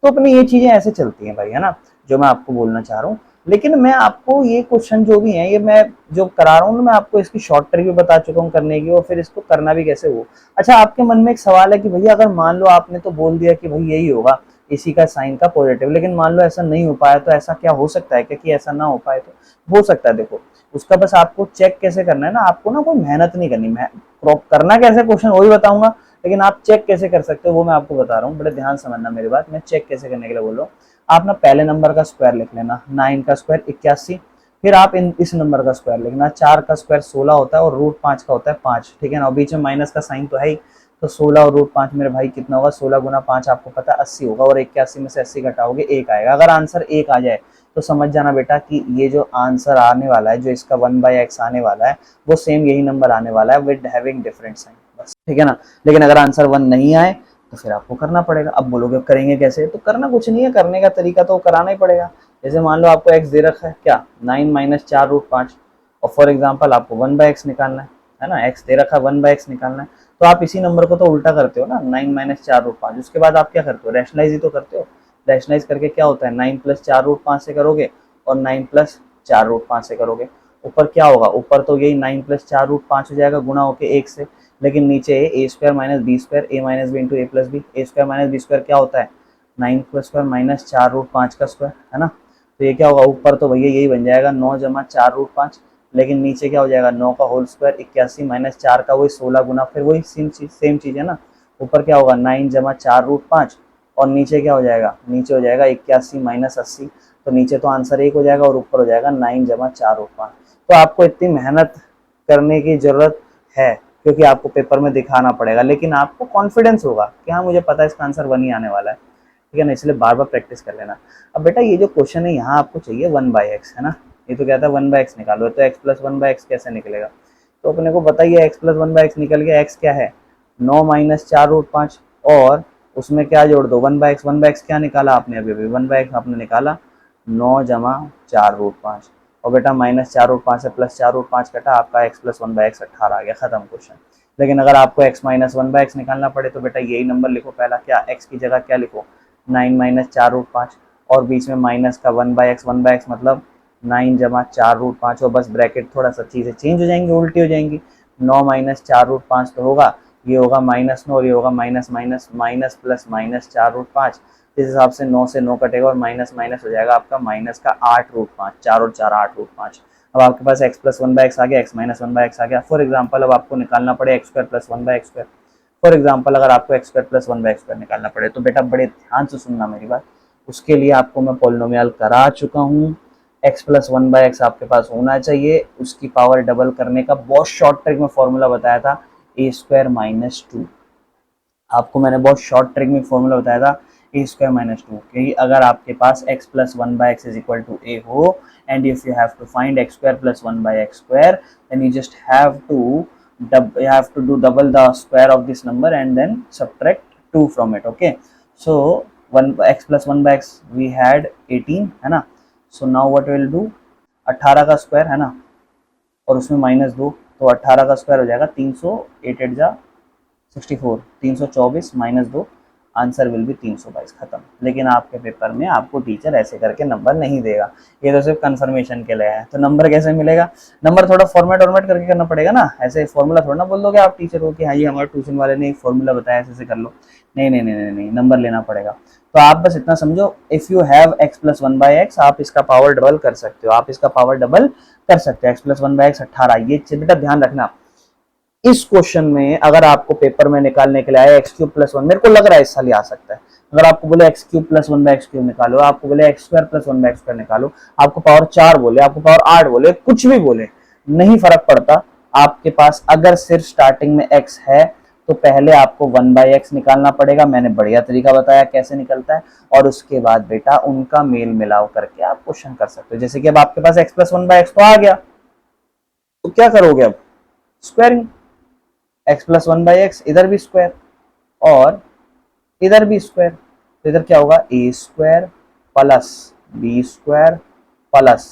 तो अपनी ये चीजें ऐसे चलती हैं भाई, है ना, जो मैं आपको बोलना चाह रहा हूँ। लेकिन मैं आपको ये क्वेश्चन जो भी है, ये मैं जो करा रहा हूँ, मैं आपको इसकी शॉर्ट ट्रिक भी बता चुका हूँ करने की, और फिर इसको करना भी कैसे हो। अच्छा, आपके मन में एक सवाल है कि भैया अगर मान लो आपने तो बोल दिया कि भाई यही होगा, इसी का साइन का पॉजिटिव, लेकिन मान लो ऐसा नहीं हो पाया, तो ऐसा क्या हो सकता है क्या कि ऐसा ना हो पाए? तो हो सकता है, देखो उसका बस आपको चेक कैसे करना है ना, आपको ना कोई मेहनत नहीं करनी, करना कैसे क्वेश्चन वही बताऊंगा, लेकिन आप चेक कैसे कर सकते हो वो मैं आपको बता रहा हूँ, बड़े ध्यान समझना मेरी बात। मैं चेक कैसे करने के लिए बोल रहा हूँ, आप ना पहले नंबर का स्क्वायर लिख लेना, 9 का स्क्वायर 81, फिर आप इस नंबर का स्क्वायर लिखना, 4 का स्क्वायर 16 होता है, और रूट 5 का होता है 5, ठीक है ना, और बीच में माइनस का साइन तो है ही, तो 16 और रूट 5 मेरे भाई कितना होगा, 16 गुना 5 आपको पता है 80 होगा, और 81 में से 80 घटाओगे 1 आएगा। अगर आंसर 1 आ जाए तो समझ जाना बेटा कि ये जो आंसर आने वाला है, जो इसका 1/x आने वाला है, वो सेम यही नंबर आने वाला है विद हैविंग डिफरेंट साइन, बस, ठीक है ना। लेकिन अगर आंसर 1 नहीं आए तो फिर आपको करना पड़ेगा। अब बोलोगे करेंगे कैसे, तो करना कुछ नहीं है, करने का तरीका तो कराना ही पड़ेगा। जैसे मान लो आपको x दे रखा है क्या, 9 माइनस 4√5, और फॉर एग्जाम्पल आपको 1/x निकालना है ना, x दे रखा है 1/x निकालना है, तो आप इसी नंबर को तो उल्टा करते हो ना, 9 माइनस 4√5, उसके बाद आप क्या करते हो, रैशनलाइज ही तो करते हो। रैशनलाइज करके क्या होता है, 9 प्लस 4√5 से करोगे, और 9 प्लस 4√5 से करोगे, ऊपर क्या होगा, ऊपर तो यही 9 प्लस 4√5 हो जाएगा गुना होके 1 से, लेकिन नीचे ए square minus B square, a minus B into A plus B, A square minus B square क्या होता है, 9 का स्क्वायर माइनस 4√5 का स्क्वायर, है ना। तो ये क्या होगा, ऊपर तो भैया यही बन जाएगा 9 जमा 4√5, लेकिन नीचे क्या हो जाएगा, 9 का होल स्क्वायर 81 माइनस 4 का वही 16 गुना, फिर वही सेम चीज है ना, ऊपर क्या होगा 9 जमा 4√5, और नीचे क्या हो जाएगा, नीचे हो जाएगा 81 माइनस 80, तो नीचे तो आंसर 1 हो जाएगा, और ऊपर हो जाएगा 9 जमा 4/5। तो आपको इतनी मेहनत करने की जरूरत है, क्योंकि आपको पेपर में दिखाना पड़ेगा, लेकिन आपको कॉन्फिडेंस होगा कि हाँ मुझे पता है इसका आंसर 1 ही आने वाला है, ठीक है ना, इसलिए बार बार प्रैक्टिस कर लेना। अब बेटा ये जो क्वेश्चन है यहाँ आपको चाहिए 1/x, है ना, ये तो कहता है 1/x निकालो, तो x प्लस 1/x कैसे निकलेगा, तो अपने को बताइए x प्लस 1/x निकल गया, x क्या है 9 माइनस 4√5, और उसमें क्या जोड़ दो 1/x, 1/x क्या निकाला आपने, अभी अभी 1/x आपने निकाला 9 जमा 4√5, और बेटा माइनस 4√5 से प्लस 4√5 कटा, आपका x प्लस 1/x 18 आ गया, खत्म क्वेश्चन। लेकिन अगर आपको x माइनस 1/x निकालना पड़े तो बेटा यही नंबर लिखो पहला, क्या x की जगह क्या लिखो 9 माइनस 4√5, और बीच में माइनस का 1/x, 1/x मतलब 9 जमा 4√5, और बस ब्रैकेट थोड़ा सा चीज़ें चेंज हो जाएंगी, उल्टी हो जाएंगी, 9 माइनस 4√5 तो होगा, ये होगा -9, और ये होगा minus minus minus plus minus 4√5, इस हिसाब से 9 से 9 कटेगा, और माइनस माइनस हो जाएगा आपका माइनस का 8√5, 4 और 4 8√5। अब आपके पास x प्लस 1/x आ गया, x माइनस 1/x आ गया। फॉर एग्जाम्पल अब आपको निकालना पड़े x square plus 1/x2। For example अगर आपको x स्क्वायर प्लस 1/x2 निकालना पड़े, तो बेटा बड़े ध्यान से सुनना मेरी बात, उसके लिए आपको मैं पॉलिनोमियल करा चुका हूँ, x प्लस 1/x आपके पास होना चाहिए, उसकी पावर डबल करने का बहुत शॉर्ट ट्रिक में फॉर्मूला बताया था, a स्क्वायर माइनस 2। आपको मैंने बहुत शॉर्ट ट्रिक में फॉर्मूला बताया था ए स्क्वायर माइनस 2, कि अगर आपके पास x plus 1/x is equal to a हो, and if you have to find x square plus 1/x square, then you just have to do double the square of this number and then subtract 2 from it, okay. So 1x plus 1/x we had 18, है ना, so now what will do, 18 का square है ना, और उसमें -2, तो 18 का square हो जाएगा 300, 8 8 जा 64, 324 -2, आंसर विल बी 322, खत्म। लेकिन आपके पेपर में आपको टीचर ऐसे करके नंबर नहीं देगा, ये तो सिर्फ कंफर्मेशन के लिए है। तो नंबर कैसे मिलेगा, नंबर थोड़ा फॉर्मेट करके करना पड़ेगा ना, ऐसे फॉर्मूला थोड़ा ना बोल दोगे आप टीचर को कि हाँ जी हमारे ट्यूशन वाले ने एक फॉर्मूला बताया ऐसे कर लो, नहीं नहीं नहीं नहीं नहीं, नंबर लेना पड़ेगा। तो आप बस इतना समझो, if you have x plus 1/x, आप इसका पावर डबल कर सकते हो, आप इसका पावर डबल कर सकते हो, x प्लस 1/x 18, ये बेटा ध्यान रखना। इस क्वेश्चन में अगर आपको पेपर में निकालने के लिए आया एक्स क्यूब प्लस वन, मेरे को लग रहा है इस साल ही आ सकता है, अगर आपको बोले x cube plus one by x cube निकालो, आपको बोले x square plus one by x square निकालो, आपको पावर 4 बोले, आपको पावर 8 बोले, कुछ भी बोले, नहीं फर्क पड़ता। आपके पास अगर सिर्फ स्टार्टिंग में x है तो पहले आपको 1/x निकालना पड़ेगा, मैंने बढ़िया तरीका बताया कैसे निकलता है, और उसके बाद बेटा उनका मेल मिलाव करके आप क्वेश्चन कर सकते हो। जैसे कि अब आपके पास x प्लस 1/x तो आ गया, तो क्या करोगे अब, स्क्वायरिंग, x प्लस 1/x इधर भी स्क्वायर और इधर भी स्क्वायर, तो इधर क्या होगा, a square plus B square plus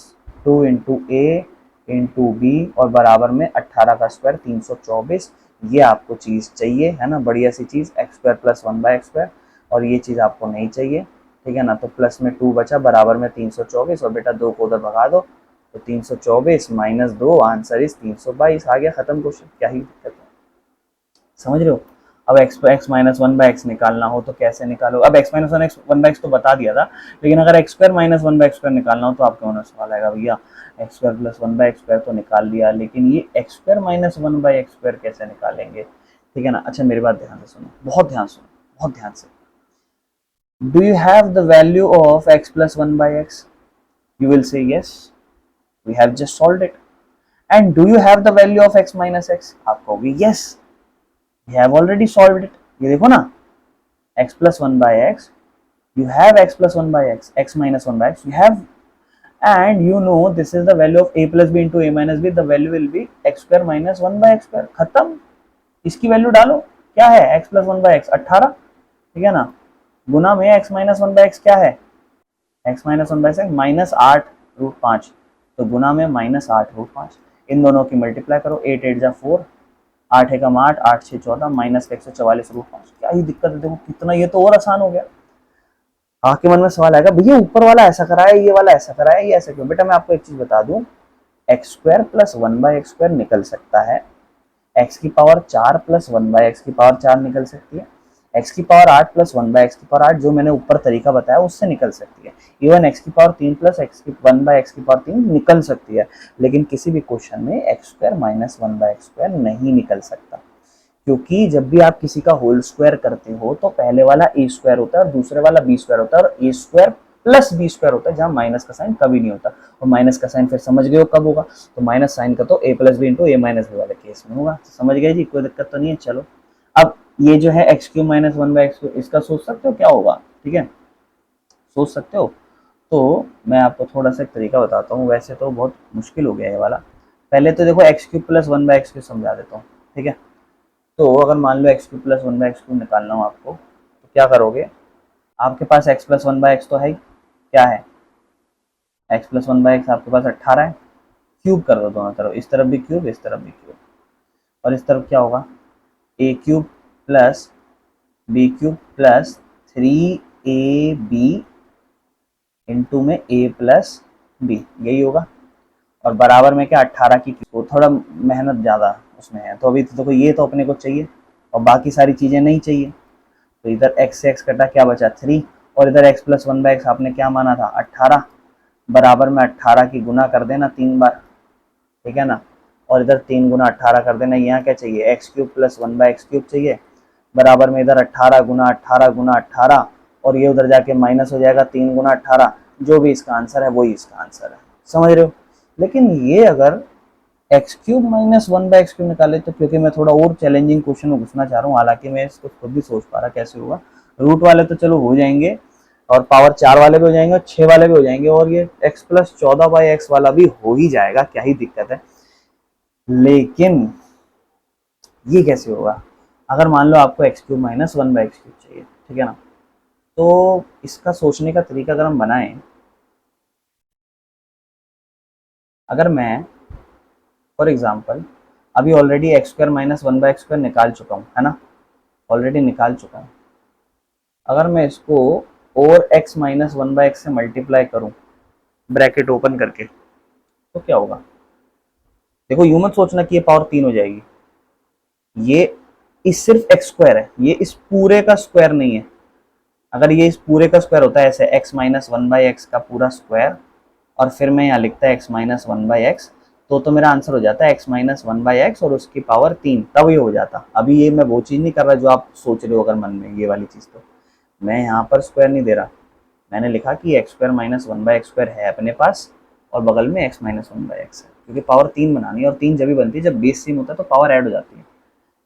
2 into A into B और बराबर में 18 का स्क्वायर 324। ये आपको चीज चाहिए है ना, बढ़िया सी चीज, x square plus 1/x square, और ये चीज आपको नहीं चाहिए, ठीक है ना। तो प्लस में 2 बचा, बराबर में 324, और बेटा 2 को उधर भगा दो, तो 324 माइनस 2 आंसर इज 322। आ गया, खत्म क्वेश्चन, क्या ही दिक्कत है, समझ रहे हो। अब x माइनस 1/x निकालना हो तो कैसे निकालो, अब x माइनस 1/x तो बता दिया था, लेकिन अगर x square minus 1/x square निकालना हो तो आपके मन में सवाल आएगा, भैया x square plus 1/x square तो निकाल लिया, लेकिन ये x square minus 1/x square कैसे निकालेंगे, ठीक है ना। अच्छा मेरी बात ध्यान से सुनो, बहुत ध्यान सुनो, बहुत ध्यान से। Do you have the value of x plus 1/x, you will say yes, we have just solved it. And do you have the value of x minus x, आप कहोगे yes, we have already solved it। ये देखो ना, x plus 1/x, you have x plus 1/x, x minus 1/x, you have, and you know this is the value of a plus b into a minus b, the value will be x square minus 1/x square, खत्म। इसकी value डालो, क्या है x plus 1/x 18, ठीक है ना, गुना में x minus 1/x क्या है, x minus 1/x माइनस 8√5, तो गुना में माइनस 8√5, इन दोनों की मल्टीप्लाई करो, 8 8 जा 4, 8 एकम 8, 8 6 14, माइनस का 144√5, क्या ही दिक्कत है, देखो कितना, ये तो और आसान हो गया। आपके मन में सवाल आएगा, भैया ऊपर वाला ऐसा कराया, ये वाला ऐसा कराया, ये ऐसा क्यों, बेटा मैं आपको एक चीज बता दूं, x square plus 1/x square निकल सकता है, x की पावर 4 प्लस 1/x की पावर 4 निकल सकती है, x की पावर 8 प्लस 1/x की पावर 8 जो मैंने ऊपर तरीका बताया उससे निकल सकती है, इवन x की पावर 3 प्लस x की 1/x की पावर 3 निकल सकती है, लेकिन किसी भी क्वेश्चन में x square minus 1/x square नहीं निकल सकता, क्योंकि जब भी आप किसी का होल स्क्वायर करते हो तो पहले वाला ए स्क्वायर होता है और दूसरे वाला बी स्क्वायर होता है, और ए स्क्वायर प्लस बी स्क्वायर होता है, जहां माइनस का साइन कभी नहीं होता, और माइनस का साइन फिर समझ गए हो कब होगा, तो माइनस साइन का तो ए plus B into A minus B वाले केस में होगा, समझ गए जी, कोई दिक्कत तो नहीं है। चलो अब ये जो है एक्स क्यूब माइनस 1/x, इसका सोच सकते हो क्या होगा, ठीक है, सोच सकते हो। तो मैं आपको थोड़ा सा एक तरीका बताता हूँ, वैसे तो बहुत मुश्किल हो गया ये वाला, पहले तो देखो x cube plus 1/x cube समझा देता हूँ, ठीक है। तो अगर मान लो x cube plus 1/x cube निकालना हो आपको, तो क्या करोगे, आपके पास x प्लस 1/x तो है ही, क्या है, x प्लस 1/x आपके पास 18 है, क्यूब कर दो दोनों तरफ, इस तरफ भी क्यूब, इस तरफ भी क्यूब, और इस तरफ क्या होगा, a cube plus B cube plus 3ab into में a प्लस बी, यही होगा, और बराबर में क्या 18 की, तो थोड़ा मेहनत ज़्यादा उसमें है, तो अभी तो देखो ये तो अपने को चाहिए और बाकी सारी चीज़ें नहीं चाहिए, तो इधर x से x कटा, क्या बचा 3, और इधर x प्लस 1/x आपने क्या माना था 18, बराबर में 18 की गुना कर देना 3 बार, ठीक है ना, और इधर 3 गुना 18 कर देना, यहाँ क्या चाहिए x cube plus 1/x cube चाहिए, बराबर में इधर 18 गुना 18 गुना 18, और ये उधर जाके माइनस हो जाएगा 3 गुना 18, जो भी इसका आंसर है वही इसका आंसर है, समझ रहे हो। लेकिन ये अगर x cube minus 1/x cube निकाले, तो क्योंकि मैं थोड़ा और चैलेंजिंग क्वेश्चन में घुसना चाह रहा हूँ, हालांकि मैं इसको खुद भी सोच पा रहा कैसे होगा, रूट वाले तो चलो हो जाएंगे, और पावर 4 वाले भी हो जाएंगे, और 6 वाले भी हो जाएंगे, और ये x प्लस 14/x वाला भी हो ही जाएगा, क्या ही दिक्कत है। लेकिन ये कैसे होगा, अगर मान लो आपको x cube minus 1/x cube चाहिए, ठीक है ना, तो इसका सोचने का तरीका अगर हम बनाएं, अगर मैं फॉर एग्जाम्पल अभी already x square minus 1/x square निकाल चुका हूँ, है ना, ऑलरेडी निकाल चुका हूँ, अगर मैं इसको और x माइनस 1/x से मल्टीप्लाई करूँ ब्रैकेट ओपन करके, तो क्या होगा, देखो यूं मत सोचना कि ये पावर 3 हो जाएगी, ये इस सिर्फ एक्स स्क्वायर है, ये इस पूरे का स्क्वायर नहीं है, अगर ये इस पूरे का स्क्वायर होता है ऐसे x माइनस 1/x का पूरा स्क्वायर, और फिर मैं यहाँ लिखता है x माइनस 1/x, तो मेरा आंसर हो जाता है x minus one by x और उसकी पावर 3, तब ये हो जाता। अभी ये मैं वो चीज़ नहीं कर रहा जो आप सोच रहे हो अगर मन में, ये वाली चीज़ तो मैं यहाँ पर स्क्वायर नहीं दे रहा, मैंने लिखा कि x square minus one by x square है अपने पास और बगल में x minus one by x है, क्योंकि पावर 3 बनानी है और 3 जब भी बनती है जब बेस सेम होता है तो पावर ऐड हो जाती है।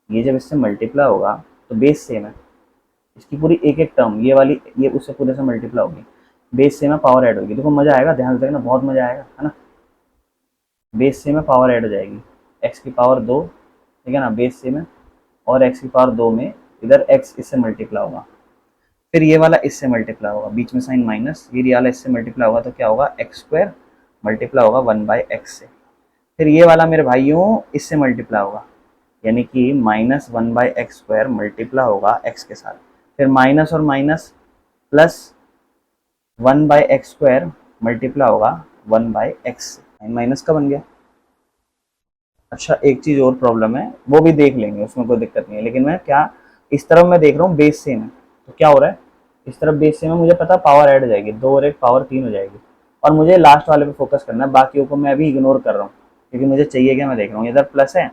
ये जब इससे मल्टीप्लाई होगा तो बेस सेम है, इसकी पूरी एक एक टर्म ये वाली ये उससे पूरे से मल्टीप्लाई होगी, बेस सेम है पावर ऐड होगी। देखो मजा आएगा, ध्यान से देखना, बहुत मजा आएगा, है ना। बेस सेम है पावर ऐड हो जाएगी, एक्स की पावर 2, ठीक है ना, बेस सेम है, और एक्स की पावर 2 में इधर एक्स इससे मल्टीप्लाई होगा, फिर ये वाला इससे मल्टीप्लाई होगा, बीच में साइन माइनस, ये वाला इससे मल्टीप्लाई होगा तो क्या होगा, एक्स स्क्वायर मल्टीप्लाई होगा वन बाई एक्स से, फिर ये वाला मेरे भाइयों इससे मल्टीप्लाई होगा, यानी कि minus one by x square multiply होगा एक्स के साथ, फिर माइनस और minus plus one by x square multiply होगा वन बाई एक्स से, माइनस का बन गया। अच्छा एक चीज़ और प्रॉब्लम है, वो भी देख लेंगे, उसमें कोई दिक्कत नहीं है, लेकिन मैं क्या इस तरफ मैं देख रहा हूँ बेस सेम है, तो क्या हो रहा है, इस तरफ बेस सेम है, मुझे पता पावर ऐड हो जाएगी, 2 और 1 पावर 3 हो जाएगी, और मुझे लास्ट वाले पे फोकस करना है, बाकियों को मैं अभी इग्नोर कर रहा हूँ, क्योंकि मुझे चाहिए क्या, मैं देख रहा हूँ इधर प्लस है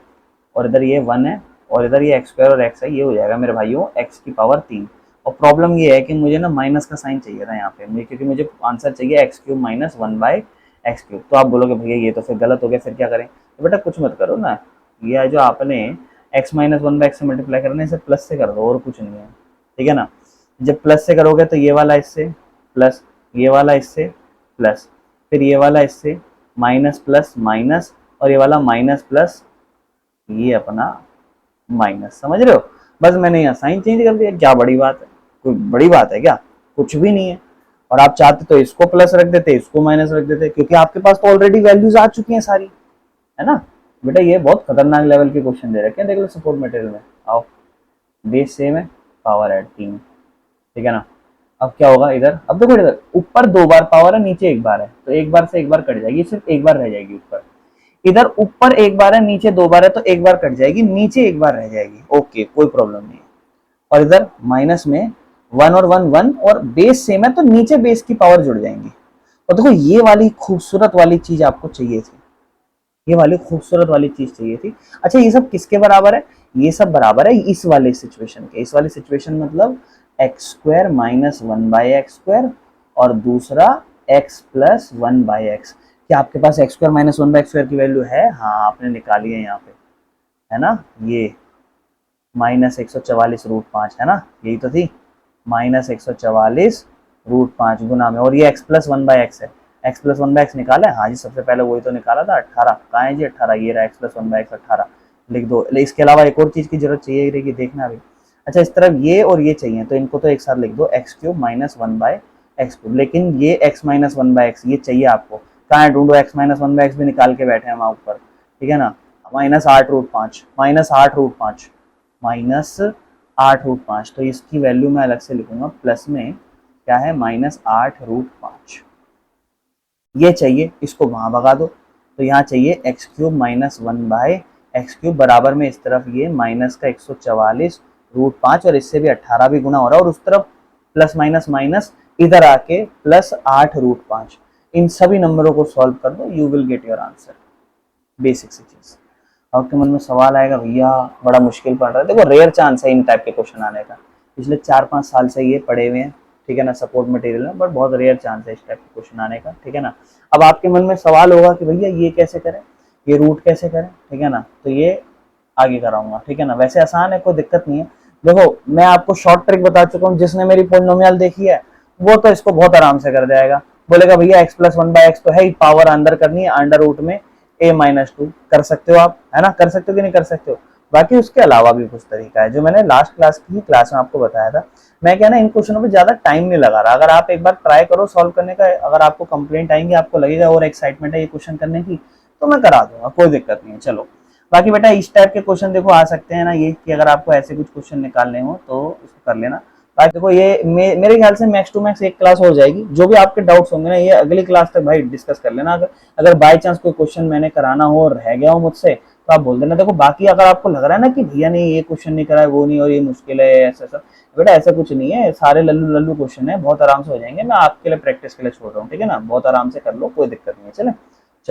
और इधर ये 1 है और इधर ये एक्स स्क्वायर और एक्स है, ये हो जाएगा मेरे भाइयों एक्स की पावर 3। और प्रॉब्लम ये है कि मुझे ना माइनस का साइन चाहिए था यहाँ पे मुझे, क्योंकि मुझे आंसर चाहिए x cube minus one by x cube. तो आप बोलोगे भैया ये तो फिर गलत हो गया, फिर क्या करें, तो बेटा कुछ मत करो ना, ये जो आपने x minus one by x से मल्टीप्लाई करना है इसे प्लस से कर दो और कुछ नहीं है, ठीक है ना। जब प्लस से करोगे तो ये वाला इससे प्लस, ये वाला इससे प्लस, फिर ये वाला इससे माइनस प्लस माइनस, और ये वाला माइनस प्लस ये अपना माइनस, समझ रहे हो। बस मैंने यहाँ साइन चेंज कर दिया, क्या बड़ी बात है, कोई बड़ी बात है क्या, कुछ भी नहीं है। और आप चाहते तो इसको प्लस रख देते, इसको माइनस रख देते, क्योंकि आपके पास तो ऑलरेडी वैल्यूज आ चुकी हैं सारी, है ना। बेटा ये बहुत खतरनाक लेवल के क्वेश्चन दे रखे हैं, देख लो सपोर्ट मटेरियल में। आओ बेस सेम है पावर ऐड 3, ठीक है ना। अब क्या होगा इधर, अब देखो इधर ऊपर 2 बार पावर है नीचे 1 बार है, तो 1 बार से 1 बार कट जाएगी, सिर्फ 1 बार रह जाएगी ऊपर, इधर ऊपर 1 बार है नीचे 2 बार है, तो 1 बार कट जाएगी, नीचे 1 बार रह जाएगी, ओके कोई प्रॉब्लम नहीं है। और इधर माइनस में 1 और 1 1 और बेस सेम है तो नीचे बेस की पावर जुड़ जाएंगी। और देखो ये वाली खूबसूरत वाली चीज आपको चाहिए थी, ये वाली खूबसूरत वाली चीज चाहिए थी। अच्छा ये सब किसके बराबर है, ये सब बराबर है इस वाले सिचुएशन के, इस वाले सिचुएशन मतलब x square minus one by x square और दूसरा x plus one by x. क्या आपके पास x square minus one by x square की वैल्यू है, हाँ आपने निकाली है यहाँ पे, है ना, ये माइनस 144√5 है ना, यही तो थी, माइनस 144√5 गुना में, और ये x plus one by x है, x plus one by x निकाला है, हाँ जी सबसे पहले वही तो निकाला था, 18 कहाँ है जी 18, ये रहा x plus one by x 18 लिख दो। इसके अलावा एक और चीज़ की जरूरत चाहिए रहेगी, देखना अभी। अच्छा इस तरफ ये और ये चाहिए, तो इनको तो एक साथ लिख दो, x cube minus one by x cube, लेकिन ये x minus one by x ये चाहिए आपको, कहाँ है ढूंढो, x minus one by x भी निकाल के बैठे हैं वहाँ ऊपर, ठीक है ना, -8√5 -8√5 -8√5, तो इसकी वैल्यू मैं अलग से लिखूंगा, प्लस में क्या है -8√5, ये चाहिए, इसको वहां भगा दो, तो यहाँ चाहिए x cube minus one by x cube बराबर में इस तरफ ये माइनस का 144√5 और इससे भी 18 भी गुना हो रहा है, और उस तरफ प्लस माइनस माइनस इधर आके +8√5, इन सभी नंबरों को सॉल्व कर दो, you will get your answer. Basic सी चीज। आपके मन में सवाल आएगा भैया बड़ा मुश्किल पड़ रहा है, देखो रेयर चांस है इन टाइप के क्वेश्चन आने का, पिछले 4-5 साल से ये पढ़े हुए हैं, ठीक है ना, सपोर्ट मटेरियल में, बट बहुत रेयर चांस है इस टाइप के क्वेश्चन आने का, ठीक है ना। अब आपके मन में सवाल होगा कि भैया ये कैसे करें, ये रूट कैसे करें, ठीक है ना, तो ये आगे कराऊंगा, ठीक है ना। वैसे आसान है, कोई दिक्कत नहीं है। देखो मैं आपको शॉर्ट ट्रिक बता चुका हूँ, जिसने मेरी पोलिनोमियल देखी है वो तो इसको बहुत आराम से कर जाएगा, बोलेगा भैया x plus one by x तो है ही, पावर अंदर करनी है, अंडर रूट में a-2 कर सकते हो आप, है ना, कर सकते हो कि नहीं कर सकते हो। बाकी उसके अलावा भी कुछ तरीका है जो मैंने लास्ट क्लास में आपको बताया था। मैं क्या ना इन क्वेश्चनों पे ज्यादा टाइम नहीं लगा रहा, अगर आप एक बार ट्राई करो सॉल्व करने का, अगर आपको कंप्लेंट आएंगे, आपको लगेगा और एक्साइटमेंट है ये क्वेश्चन करने की, तो मैं करा दूंगा, कोई दिक्कत नहीं है। चलो बाकी बेटा इस टाइप के क्वेश्चन देखो आ सकते हैं ना, ये कि अगर आपको ऐसे कुछ क्वेश्चन निकालने हो तो उसको कर लेना। बाकी देखो ये मेरे ख्याल से मैक्स टू मैक्स एक क्लास हो जाएगी, जो भी आपके डाउट्स होंगे ना ये अगली क्लास तक भाई डिस्कस कर लेना। अगर बाय चांस कोई क्वेश्चन मैंने कराना हो और रह गया हो मुझसे तो आप बोल देना। देखो बाकी अगर आपको लग रहा है ना कि भैया नहीं ये क्वेश्चन नहीं करा है, वो नहीं, और ये मुश्किल है, ऐसा ऐसा, बेटा ऐसा कुछ नहीं है, सारे लल्लू लल्लू क्वेश्चन है, बहुत आराम से हो जाएंगे, मैं आपके लिए प्रैक्टिस के लिए छोड़ रहा हूँ, ठीक है ना, बहुत आराम से कर लो, कोई दिक्कत नहीं है। चले